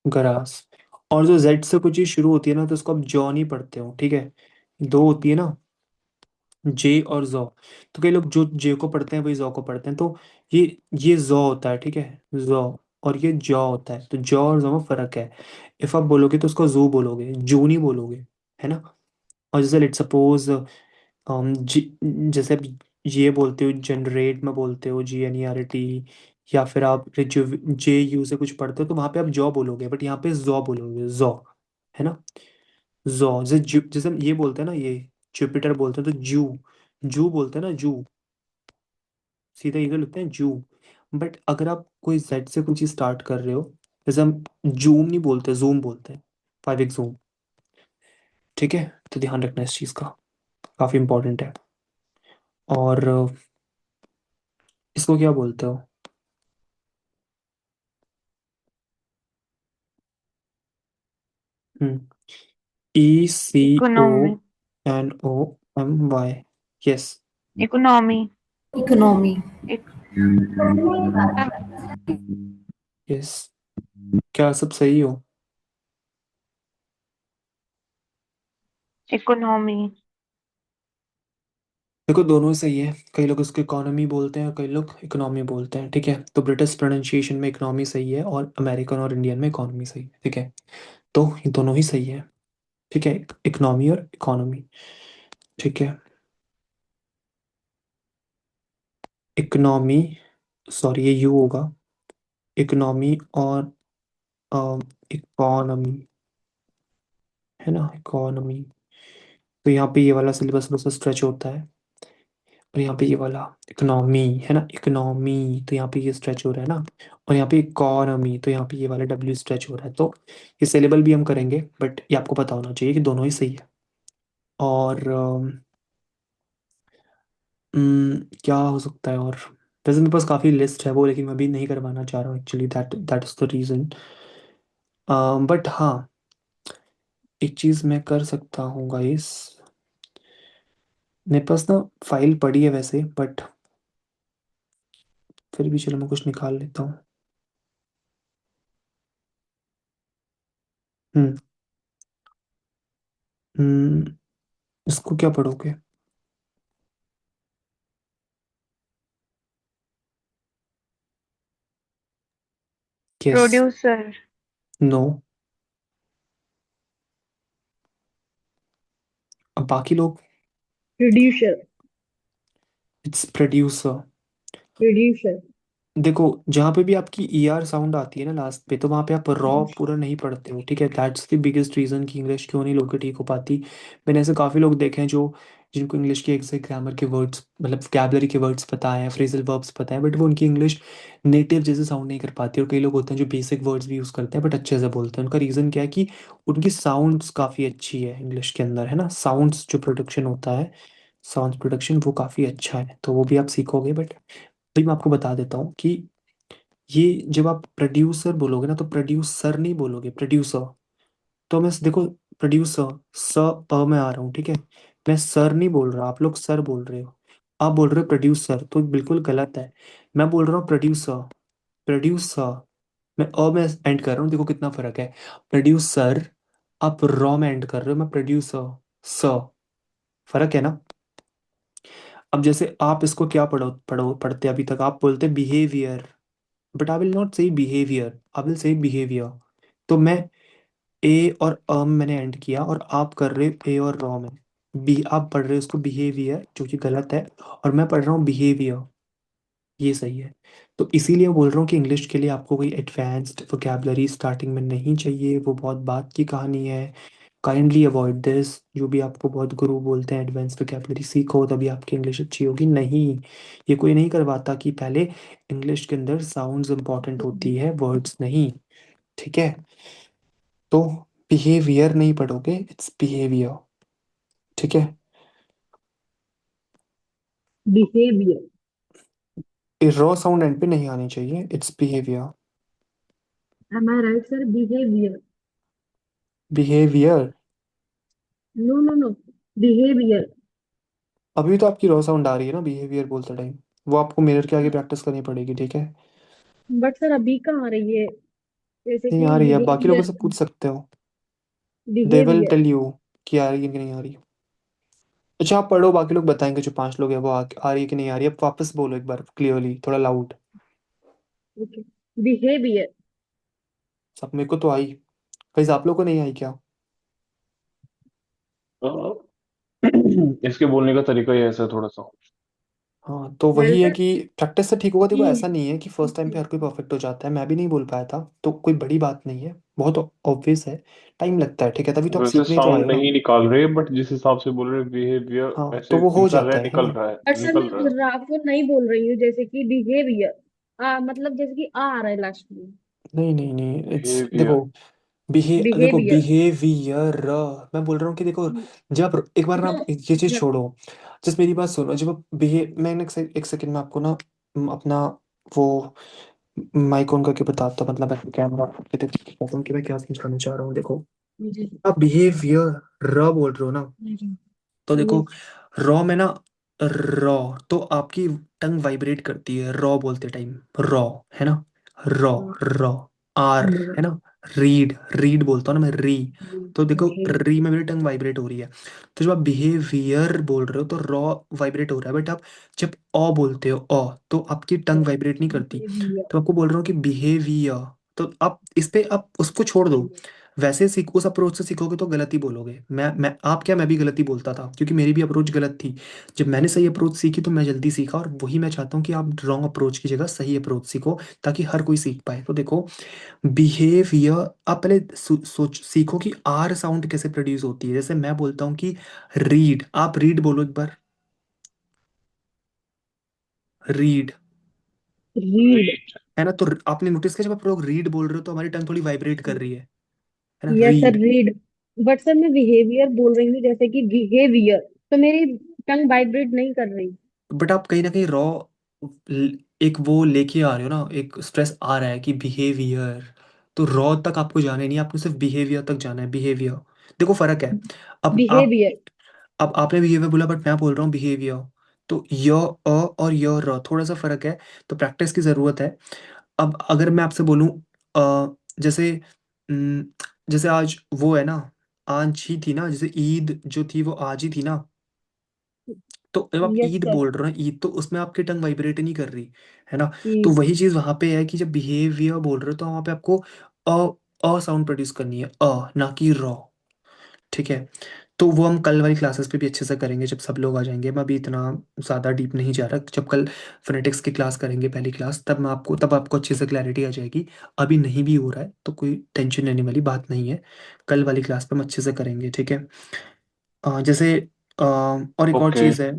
गरास। और जो जेड से कोई चीज शुरू होती है ना, तो उसको आप जॉ नहीं पढ़ते हो, ठीक है? दो होती है ना, जे और जॉ। तो कई लोग जो जे को पढ़ते हैं वही जॉ को पढ़ते हैं। तो ये ये जॉ होता है, ठीक है, जॉ। और ये जॉ होता है, तो जॉ और जॉ में फर्क है। इफ आप बोलोगे तो उसको जू बोलोगे, जू नहीं बोलोगे, है ना? और जैसे लेट सपोज जैसे आप ये बोलते हो, जनरेट में बोलते हो, GNERAT, या फिर आप JU से कुछ पढ़ते हो, तो वहां पे आप जॉ बोलोगे, बट यहाँ पे जॉ बोलोगे, जॉ, है ना? जॉ। जैसे हम ये बोलते हैं ना, ये जुपिटर बोलते हैं, तो जू, जू बोलते हैं ना, जू, सीधा इधर लिखते हैं जू। बट अगर आप कोई जेड से कोई चीज स्टार्ट कर रहे हो, जैसे हम जूम नहीं बोलते, जूम बोलते हैं, 5x जूम। ठीक है, तो ध्यान रखना इस चीज का, काफी इंपॉर्टेंट है। और इसको क्या बोलते हो? हम्म, economy, ECONOMY। Yes. Economy, Economy. इक, यस, क्या सब सही हो? इकोनॉमी। देखो, दोनों ही सही है। कई लोग इसको इकोनॉमी बोलते हैं, कई लोग इकोनॉमी बोलते हैं, ठीक है? तो ब्रिटिश प्रोनाउंसिएशन में इकोनॉमी सही है, और अमेरिकन और इंडियन में इकोनॉमी सही है, ठीक है? तो ये दोनों ही सही है, ठीक है, इकोनॉमी और इकोनॉमी। ठीक है, इकोनॉमी, सॉरी ये यू होगा, इकोनॉमी और इकोनॉमी, है ना, इकोनॉमी। तो यहाँ पे ये वाला सिलेबस थोड़ा सा स्ट्रेच होता है, और यहाँ पे ये वाला इकोनॉमी, है ना, इकोनॉमी, तो यहाँ पे ये स्ट्रेच हो रहा है ना। और यहाँ पे इकोनॉमी, तो यहाँ पे ये वाला W स्ट्रेच हो रहा है। तो ये सिलेबल भी हम करेंगे, बट ये आपको पता होना चाहिए कि दोनों ही सही है। और क्या हो सकता है और? वैसे मेरे पास काफ़ी लिस्ट है वो, लेकिन मैं अभी नहीं करवाना चाह रहा हूँ actually, that that is the reason. But हाँ, एक चीज़ मैं कर सकता हूँ गाइस, मेरे पास ना फाइल पड़ी है वैसे, बट फिर भी चलो मैं कुछ निकाल लेता हूँ। हम्म हम्म, इसको क्या पढ़ोगे? यस। Producer, no. अब बाकी लोग, Producer. It's producer. Producer. देखो, जहाँ पे भी आपकी ER साउंड आती है ना लास्ट पे, तो वहाँ पे आप रॉ पूरा नहीं पढ़ते हो, ठीक है? दैट्स द बिगेस्ट रीज़न कि इंग्लिश क्यों नहीं लोग की ठीक हो पाती। मैंने ऐसे काफ़ी लोग देखे हैं जो, जिनको इंग्लिश के एग्जैक्ट ग्रामर के वर्ड्स, मतलब वोकैबलरी के वर्ड्स पता है, फ्रेजल वर्ब्स पता है, बट वो उनकी इंग्लिश नेटिव जैसे साउंड नहीं कर पाती। और कई लोग होते हैं जो बेसिक वर्ड्स भी यूज़ करते हैं बट अच्छे से बोलते हैं। उनका रीज़न क्या है कि उनकी साउंड्स काफ़ी अच्छी है इंग्लिश के अंदर, है ना? साउंड्स जो प्रोडक्शन होता है, साउंड प्रोडक्शन वो काफ़ी अच्छा है, तो वो भी आप सीखोगे। बट अभी मैं आपको बता देता हूँ कि ये जब आप प्रोड्यूसर बोलोगे ना, तो प्रोड्यूसर नहीं बोलोगे, प्रोड्यूसर। तो मैं देखो, प्रोड्यूसर, स अ में आ रहा हूँ, ठीक है? मैं सर नहीं बोल रहा, आप लोग सर बोल रहे हो, आप बोल रहे हो प्रोड्यूसर, तो बिल्कुल गलत है। मैं बोल रहा हूँ प्रोड्यूसर, प्रोड्यूसर। मैं में एंड कर रहा हूँ, देखो कितना फर्क है। प्रोड्यूसर, आप रॉ में एंड कर रहे हो, मैं प्रोड्यूसर, स, फर्क है ना? अब जैसे आप इसको क्या पढ़ते अभी तक, आप बोलते behaviour, but I will not say behaviour, I will say behaviour. तो मैं ए और मैंने एंड किया, और आप कर रहे हो ए और रॉ में, बी आप पढ़ रहे हो उसको बिहेवियर, जो कि गलत है, और मैं पढ़ रहा हूँ बिहेवियर, ये सही है। तो इसीलिए बोल रहा हूँ कि इंग्लिश के लिए आपको कोई एडवांस्ड वोकैबलरी स्टार्टिंग में नहीं चाहिए, वो बहुत बात की कहानी है। Kindly avoid this. जो भी आपको बहुत गुरु बोलते हैं एडवांस वोकैबलरी सीखो तभी आपकी इंग्लिश अच्छी होगी, नहीं, ये कोई नहीं करवाता कि पहले इंग्लिश के अंदर साउंड्स इंपॉर्टेंट होती है, वर्ड्स नहीं, ठीक है? तो बिहेवियर नहीं पढ़ोगे, इट्स बिहेवियर, ठीक है? Behavior. रॉ साउंड एंड पे नहीं आनी चाहिए, it's behaviour. Am I right, sir? Behavior. Behaviour. No, no, no. Behavior. अभी तो आपकी रॉ साउंड आ रही है ना बिहेवियर बोलते टाइम। वो आपको मिरर के आगे प्रैक्टिस करनी पड़ेगी, ठीक है। बट सर अभी कहाँ आ रही है? जैसे नहीं कि आ रही है, बाकी लोगों बिहेवियर, से पूछ सकते हो। They will behaviour. Tell you कि आ रही है कि नहीं आ रही। अच्छा आप पढ़ो, बाकी लोग बताएंगे, जो 5 लोग हैं वो आ रही है कि नहीं आ रही है। अब वापस बोलो एक बार क्लियरली, थोड़ा लाउड। ओके। बिहेवियर। सब मेरे को तो आई, कहीं आप लोग को नहीं आई क्या? इसके बोलने का तरीका ही ऐसा है थोड़ा सा। हाँ तो वेल वही है सर, कि प्रैक्टिस से ठीक होगा। देखो ये ऐसा नहीं है कि फर्स्ट टाइम पे हर कोई परफेक्ट हो जाता है, मैं भी नहीं बोल पाया था, तो कोई बड़ी बात नहीं है, बहुत ऑब्वियस है। टाइम लगता है, ठीक है, तभी तो आप वैसे सीखने ही तो आए साउंड हो ना। नहीं निकाल रहे, बट जिस हिसाब से बोल रहे बिहेवियर हाँ तो ऐसे वो हो निकल रहा जाता है, है ना। निकल रहा है, बट सर निकल रहा है। मैं आपको नहीं बोल रही हूँ, जैसे कि बिहेवियर मतलब जैसे कि आ रहा है लास्ट में। नहीं नहीं नहीं, इट्स देखो, बिहेवियर। देखो बिहेवियर। बिहेवियर। मैं बोल रहा हूँ कि देखो, जब आप एक बार ना, आप ये चीज छोड़ो, जस्ट मेरी बात सुनो। जब आप मैं एक सेकंड में आपको ना अपना वो माइक ऑन करके बताता हूँ, मतलब कैमरा बताता हूँ कि मैं क्या समझाना चाह रहा हूँ। देखो जी। आप बिहेवियर बोल रहे हो ना, जी। तो देखो यस। रॉ में ना, रॉ, तो आपकी टंग वाइब्रेट करती है रॉ बोलते टाइम। रॉ है ना, रॉ, रॉ, आर है ना, रीड, रीड बोलता हूँ ना मैं, री। तो देखो री में मेरी टंग वाइब्रेट हो रही है। तो जब आप बिहेवियर बोल रहे हो तो रॉ वाइब्रेट हो रहा है, बट आप जब ओ बोलते हो ओ, तो आपकी टंग वाइब्रेट नहीं करती। बिहेवियर। तो आपको बोल रहा हूँ कि बिहेवियर, तो आप इस पे आप उसको छोड़ दो। वैसे सीख उस अप्रोच से सीखोगे तो गलत ही बोलोगे। मैं आप क्या, मैं भी गलती बोलता था क्योंकि मेरी भी अप्रोच गलत थी। जब मैंने सही अप्रोच सीखी तो मैं जल्दी सीखा, और वही मैं चाहता हूँ कि आप रॉन्ग अप्रोच की जगह सही अप्रोच सीखो, ताकि हर कोई सीख पाए। तो देखो बिहेवियर, आप पहले सोच सीखो कि आर साउंड कैसे प्रोड्यूस होती है। जैसे मैं बोलता हूँ कि रीड, आप रीड बोलो एक बार, रीड, रीड। है ना। तो आपने नोटिस किया जब आप लोग रीड बोल रहे हो तो हमारी टंग थोड़ी वाइब्रेट कर रही है ना, yes sir, read. Read. But sir मैं बिहेवियर बोल रही हूँ, जैसे कि बिहेवियर, तो मेरी टंग वाइब्रेट नहीं कर रही। बट आप कहीं ना कहीं रॉ एक वो लेके आ रहे हो ना, एक स्ट्रेस आ रहा है कि बिहेवियर। तो रॉ तक आपको जाना ही नहीं, आपको सिर्फ बिहेवियर तक जाना है, बिहेवियर। देखो फर्क है। अब आप बिहेवियर। अब आपने बिहेवियर बोला, बट मैं बोल रहा हूँ बिहेवियर। तो य अ और य र थोड़ा सा फर्क है, तो प्रैक्टिस की जरूरत है। अब अगर मैं आपसे बोलूँ जैसे न, जैसे आज वो है ना, आज ही थी ना, जैसे ईद जो थी वो आज ही थी ना। तो जब आप यस ईद सर। बोल रहे हो ना, ईद, तो उसमें आपकी टंग वाइब्रेट नहीं कर रही, है ना। तो ईद। वही चीज वहां पे है कि जब बिहेवियर बोल रहे हो तो वहां पे आपको अ साउंड प्रोड्यूस करनी है, ना कि रॉ, ठीक है। तो वो हम कल वाली क्लासेस पे भी अच्छे से करेंगे जब सब लोग आ जाएंगे। मैं अभी इतना ज़्यादा डीप नहीं जा रहा, जब कल फोनेटिक्स की क्लास करेंगे पहली क्लास, तब आपको अच्छे से क्लैरिटी आ जाएगी। अभी नहीं भी हो रहा है तो कोई टेंशन लेने वाली बात नहीं है, कल वाली क्लास पे हम अच्छे से करेंगे, ठीक है। जैसे और एक और ओके। चीज़ है,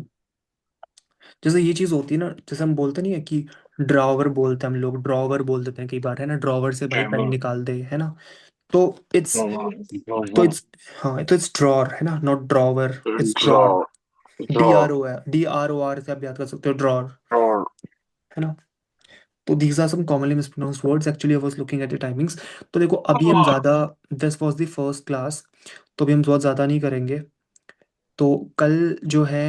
जैसे ये चीज होती है ना, जैसे हम बोलते नहीं है कि ड्रॉवर बोलते हैं, हम लोग ड्रॉवर बोल देते हैं कई बार, है ना, ड्रॉवर से भाई पेन निकाल दे, है ना। तो इट्स तो इट्स हाँ, तो इट्स ड्रॉर, है ना, not drawer, it's drawer. Draw. D draw. R O है, DROR से आप याद कर सकते हो, ड्रॉर, है ना। तो these are some commonly mispronounced words, actually I was looking at the timings. तो देखो अभी हम ज़्यादा, this was the first class, तो अभी हम बहुत ज़्यादा नहीं करेंगे। तो कल जो है